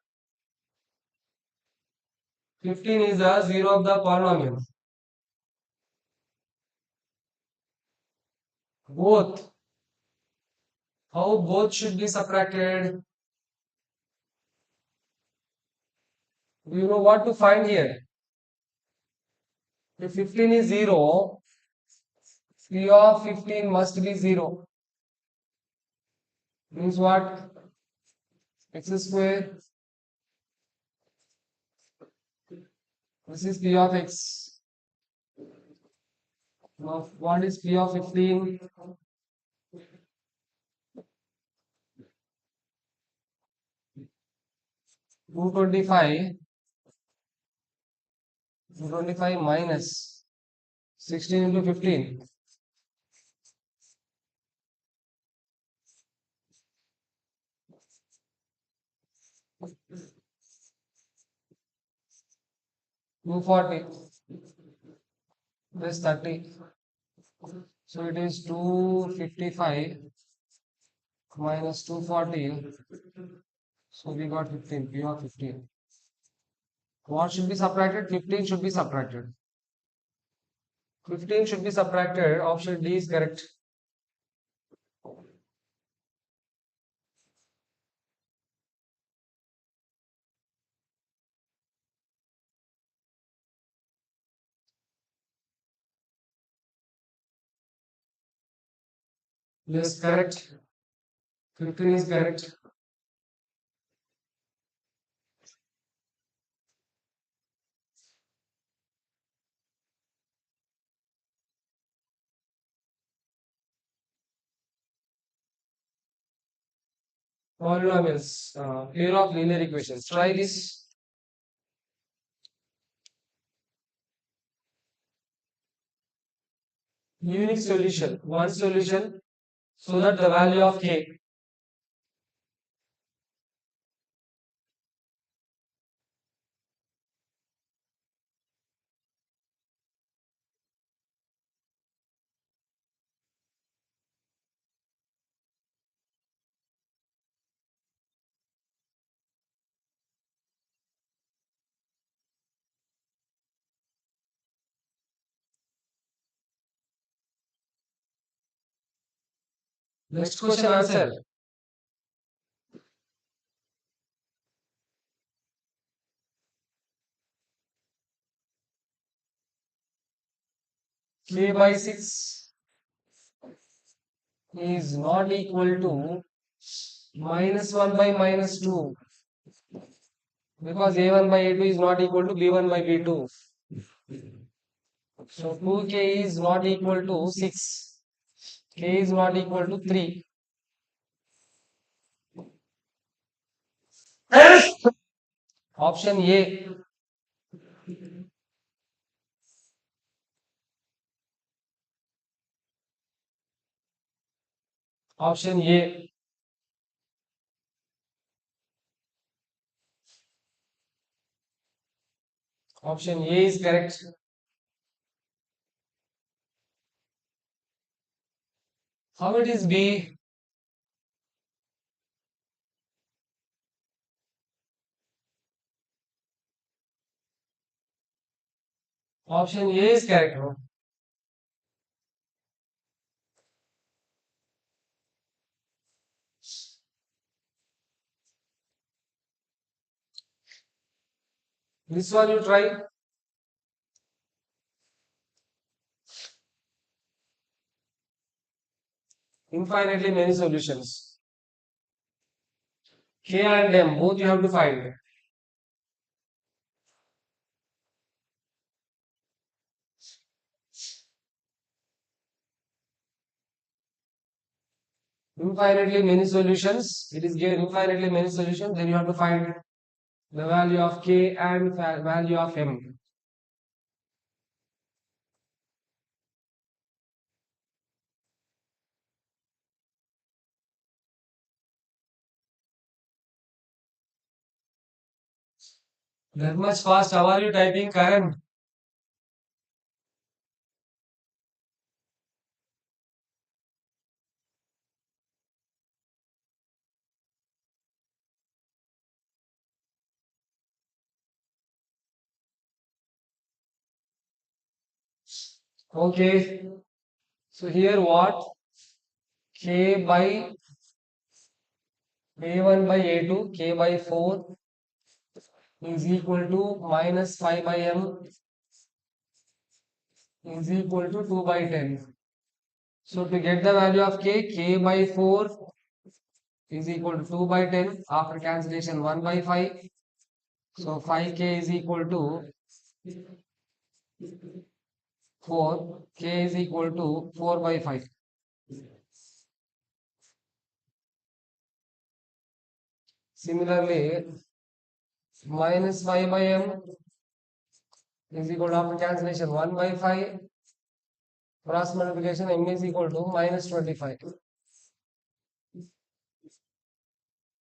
15 is the zero of the polynomial? Both. How both should be subtracted? Do you know what to find here? If 15 is 0, P of 15 must be 0. Means what? X square. This is P of X. Now, what is P of 15? 225. 225 minus 16 into 15. 240 plus 30. So it is 255 minus 240. So we got 15, P of 15. What should be subtracted? 15 should be subtracted. 15 should be subtracted. Option D is correct. Yes, correct. 15 is correct. Polynomials, pair of linear equations. Try this. Unique solution. One solution so that the value of k. Next question answer. K by 6 is not equal to minus 1 by minus 2 because a1 by a2 is not equal to b1 by b2. So 2k is not equal to 6. K is not equal to 3. Option A. Option A. Option A is correct. How it is B? Option A is correct. No? This one you try. Infinitely many solutions. K and M both you have to find. Infinitely many solutions. It is given infinitely many solutions. Then you have to find the value of K and value of M. That much fast. How are you typing, Karan? Okay. So here what? K by A1 by A2, K by 4 is equal to minus 5 by M is equal to 2 by 10. So to get the value of K by 4 is equal to 2 by 10. After cancellation 1 by 5. So 5K is equal to 4. K is equal to 4 by 5. Similarly, minus 5 by M is equal to after cancellation 1 by 5. Cross multiplication M is equal to minus 25.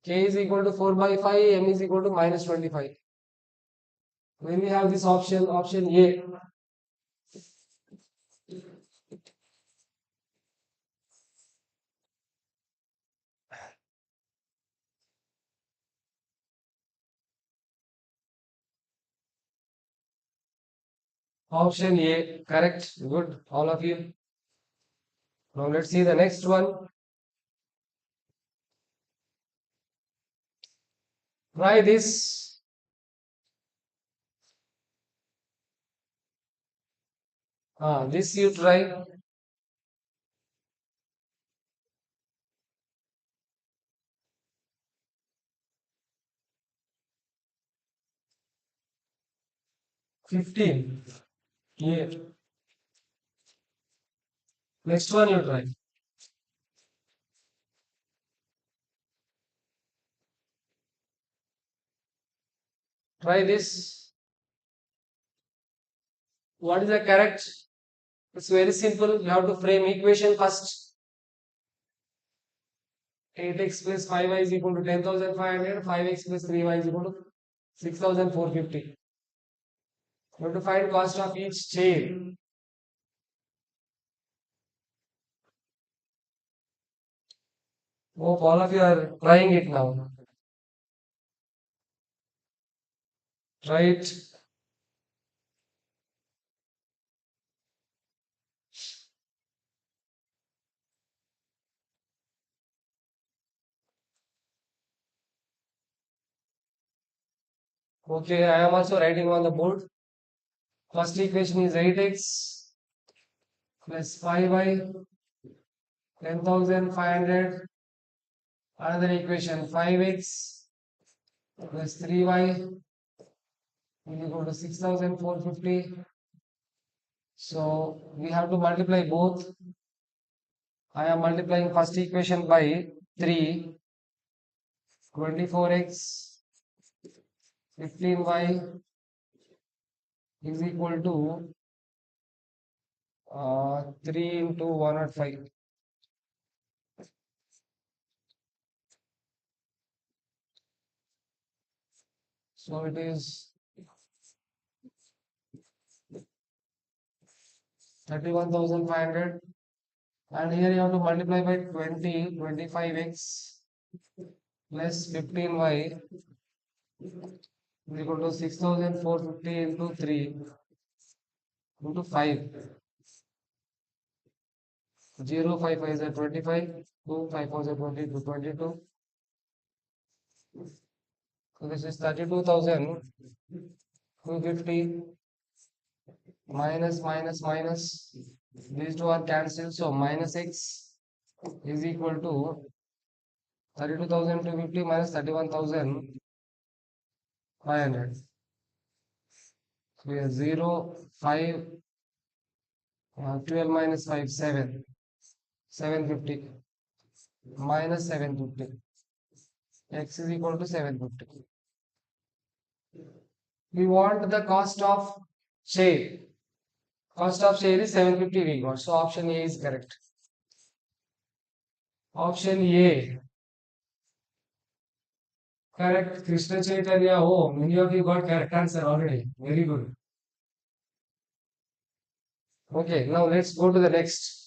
K is equal to 4 by 5. M is equal to minus 25. When we have this option, option A. Option A, correct. Good, all of you. Now let's see the next one. Try this. This you try. 15. Yeah. Next one you try. Try this. What is the correct? It's very simple. You have to frame equation first. 8x plus 5y is equal to 10,500. 5x plus 3y is equal to 6,450. You have to find cost of each chair. Hope all of you are trying it now. Try it. Okay, I am also writing on the board. First equation is 8x plus 5y, 10,500. Another equation 5x plus 3y is equal to 6,450. So we have to multiply both. I am multiplying first equation by 3, 24x, 15y is equal to 3 into 105. So it is 31,500. And here you have to multiply by 20, 25x plus 15y is equal to 6,450 into 3 into 5. 0, 5, 5 is a 25, 2, 5, 4 is a 22, 22. So this is 32,250 minus minus minus. These two are cancelled, so minus x is equal to 32,250 minus 31,500. So we have 0, 5, 12 minus 5, 7. 750 minus 750. X is equal to 750. We want the cost of share. Cost of share is 750 we got. So option A is correct. Option A. Correct. Krishna Chaitanya. Oh, many of you got correct answer already. Very good. Okay, now let's go to the next.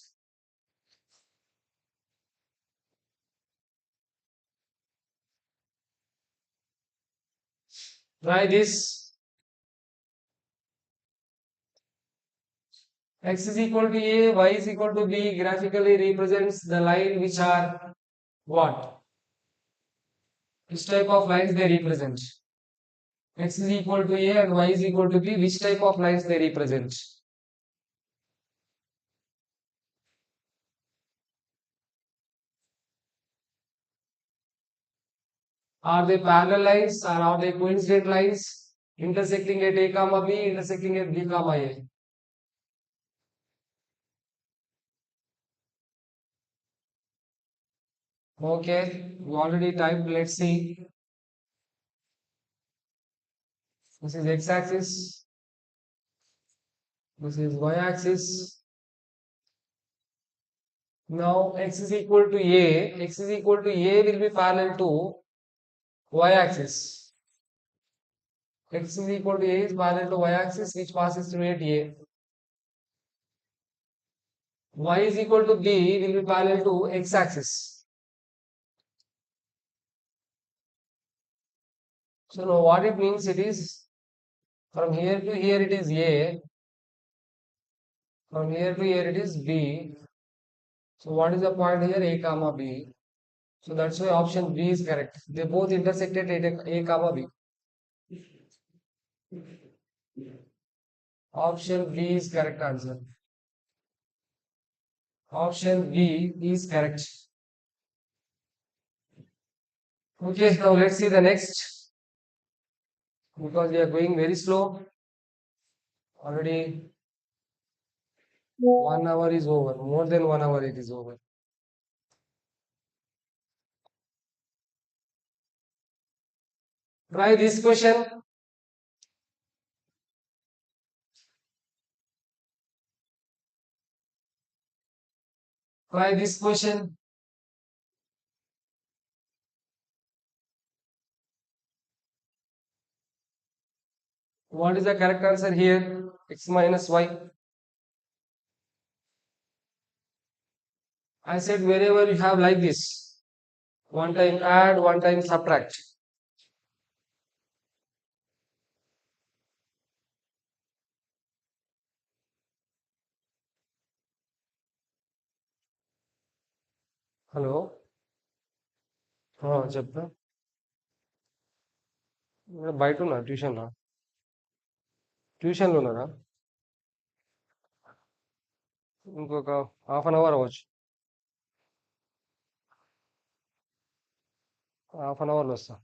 Try this. X is equal to A, Y is equal to B graphically represents the line which are what? Which type of lines they represent? X is equal to A and Y is equal to B, which type of lines they represent? Are they parallel lines or are they coincident lines intersecting at A comma B, intersecting at B comma A? Okay, we already typed. Let's see. This is X axis. This is Y axis. Now X is equal to A. X is equal to A will be parallel to Y axis. X is equal to A is parallel to Y axis which passes through at A. Y is equal to B will be parallel to X axis. So now what it means, it is from here to here it is A, from here to here it is B. So what is the point here? A comma B. So that's why option B is correct. They both intersected at A comma B. Option B is correct answer. Option B is correct. Okay, now let's see the next, because we are going very slow. Already 1 hour is over. More than 1 hour it is over. Try this question. Try this question. What is the correct answer here? X minus Y. I said wherever you have like this, one time add, one time subtract. Hello చెప్తా బయట ఉన్నా ట్యూషన్లో ఉన్నారా ఇంకొక half అవ్వచ్చు half వస్తా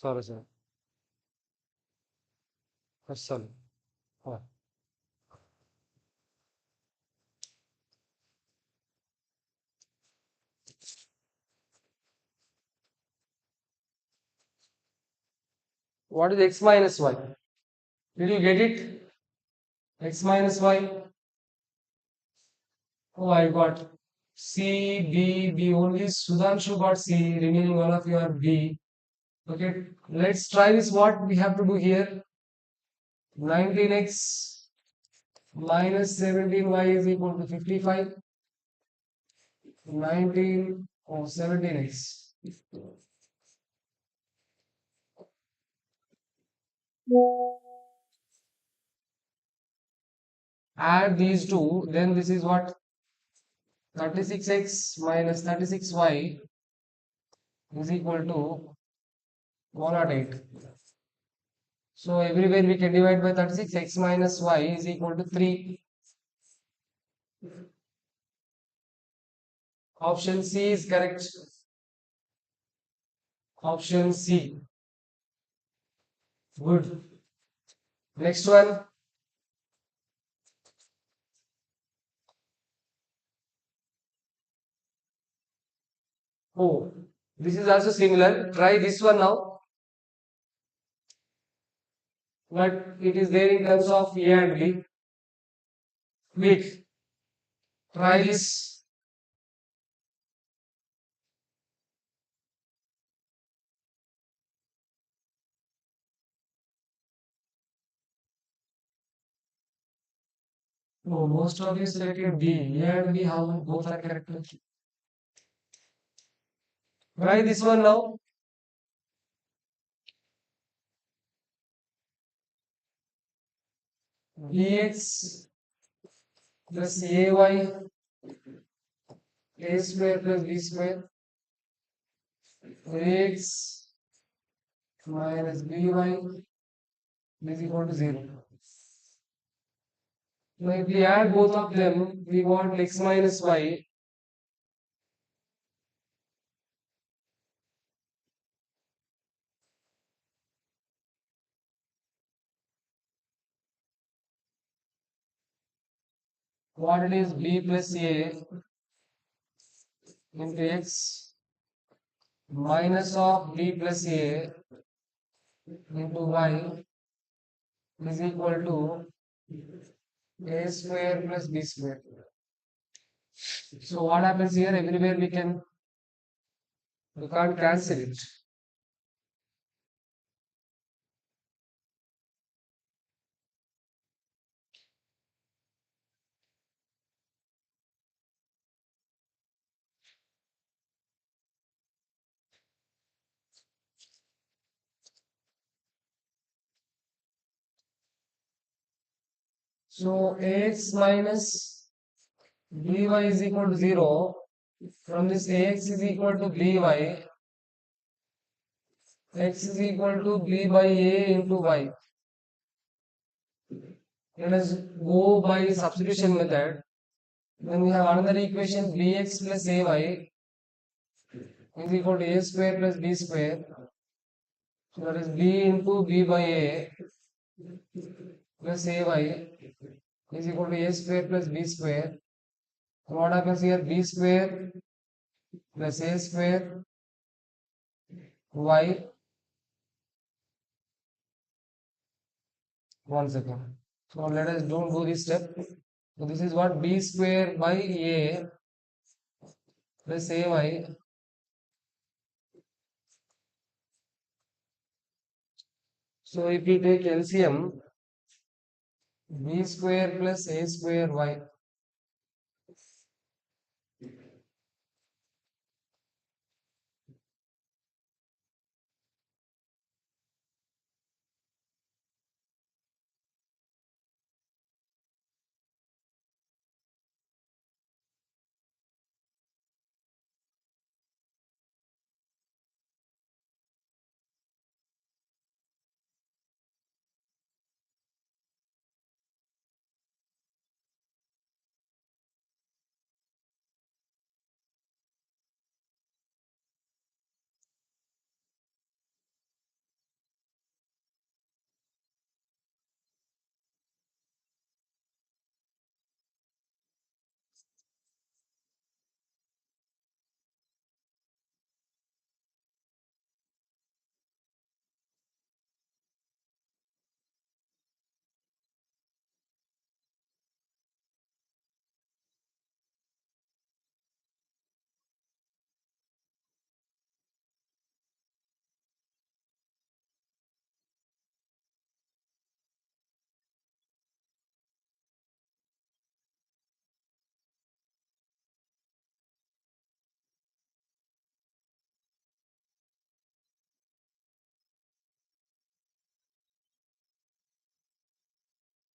సరే సరే అస్సలు What is x minus y? Did you get it? X minus y. Oh, I got C, B, B. Only Sudhanshu got C. Remaining all of you are B. Okay, let's try this. What we have to do here? 19x minus 17y is equal to 55. 19 or 17x. Add these two, then this is what? 36x minus 36y is equal to 108. So everywhere we can divide by 36. X minus y is equal to 3. Option C is correct. Option C. Good. Next one. Oh, this is also similar. Try this one now. But it is there in terms of A and B. Quick. Try this. No, most of you selected B. A and B, how both are correct. Try this one now. bx plus ay a square plus b square ax minus by is equal to 0. Now if we add both of them, we want x minus y. What it is b plus a into x minus of b plus a into y is equal to a square plus b square. So what happens here? Everywhere we can't cancel it. So ax minus by is equal to 0. From this ax is equal to by, x is equal to b by a into y. Let us go by substitution method. Then we have another equation bx plus ay is equal to a square plus b square. So that is b into b by a plus ay is equal to a square plus b square. So what happens here? B square plus a square y. One second. So let us don't do this step. So this is what b square by a plus ay. So if we take LCM, b square plus a square y.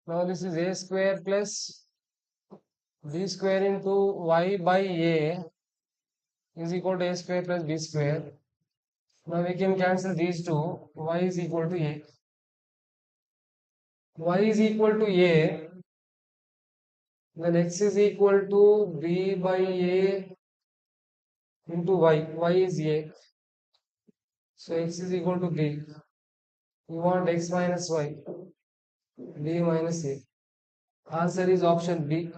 Now this is a square plus b square into y by a is equal to a square plus b square. Now we can cancel these two. Y is equal to a. Y is equal to a. Then x is equal to b by a into y. Y is a. So x is equal to b. We want x minus y. B minus a. Answer is option B.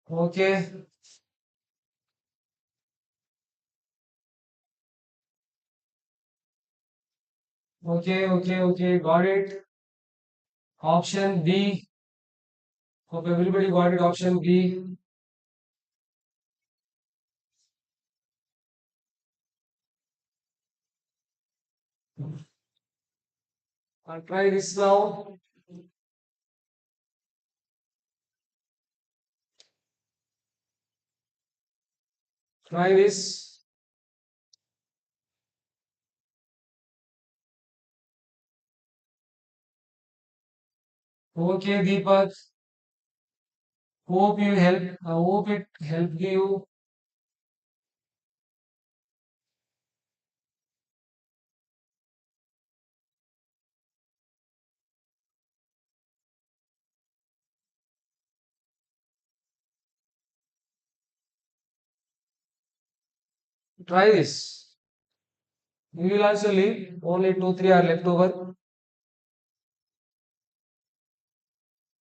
Okay. Okay. Got it. Option B. Hope everybody got it. Option B. I'll try this now. Try this. Okay, Deepak. Hope it helped you. Try this. You will also leave. Only 2, 3 are left over.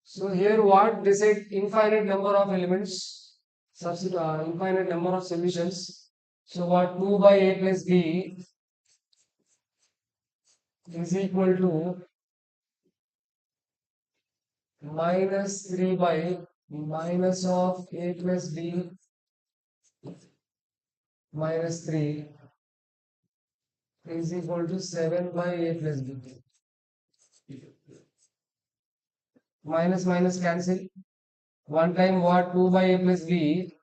So here what decide infinite number of elements, substitute infinite number of solutions. So what 2 by a plus b is equal to minus 3 by minus of a plus b minus 3 is equal to 7 by a plus b. Minus minus cancel. One time what 2 by a plus b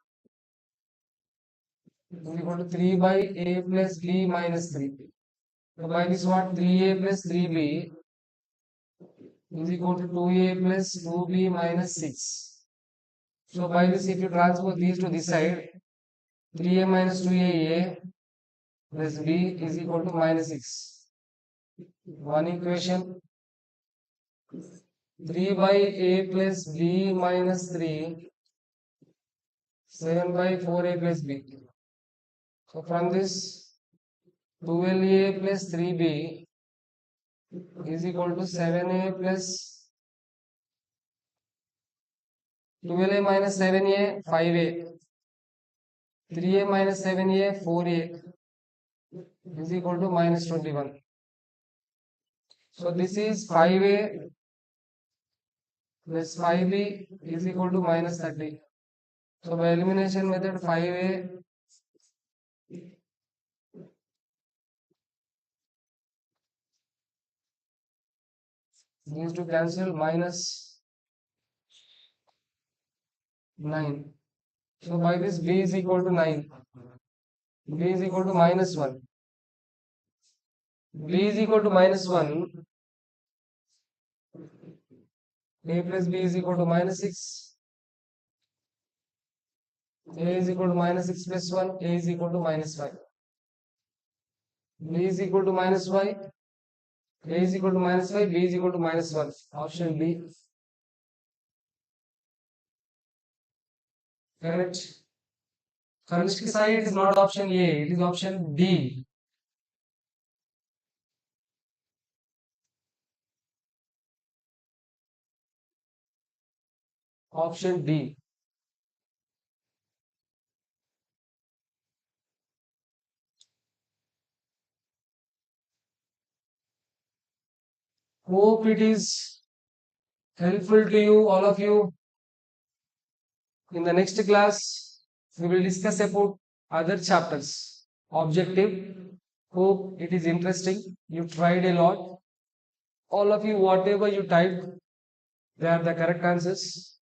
is equal to 3 by a plus b minus 3. So by this what 3a plus 3b is equal to 2a plus 2b minus 6. So by this if you transpose these to this side, 3a minus 2a plus b is equal to minus 6. One equation 3 by a plus b minus 3, 7 by 4a plus b. So from this 12a plus 3b is equal to 7a plus 12a minus 7a 5a, 3a minus 7a 4a is equal to minus 21. So this is 5a plus 5b is equal to minus 30. So by elimination method 5a needs to cancel minus 9. So by this b is equal to 9. B is equal to minus 1. B is equal to minus 1. A plus B is equal to minus 6. A is equal to minus 6 plus 1. A is equal to minus 5. B is equal to minus y. A is equal to minus 5. B is equal to minus 1. Option B. Correct. Kanishka side it is not option A. It is option D. Option D. Hope it is helpful to you, all of you. In the next class, we will discuss about other chapters. Objective. Hope it is interesting. You tried a lot. All of you, whatever you typed, they are the correct answers.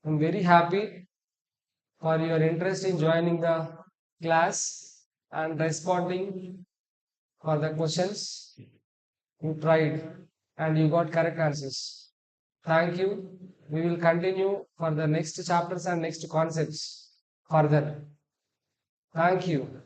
I'm very happy for your interest in joining the class and responding for the questions. You tried and you got correct answers. Thank you. We will continue for the next chapters and next concepts further. Thank you.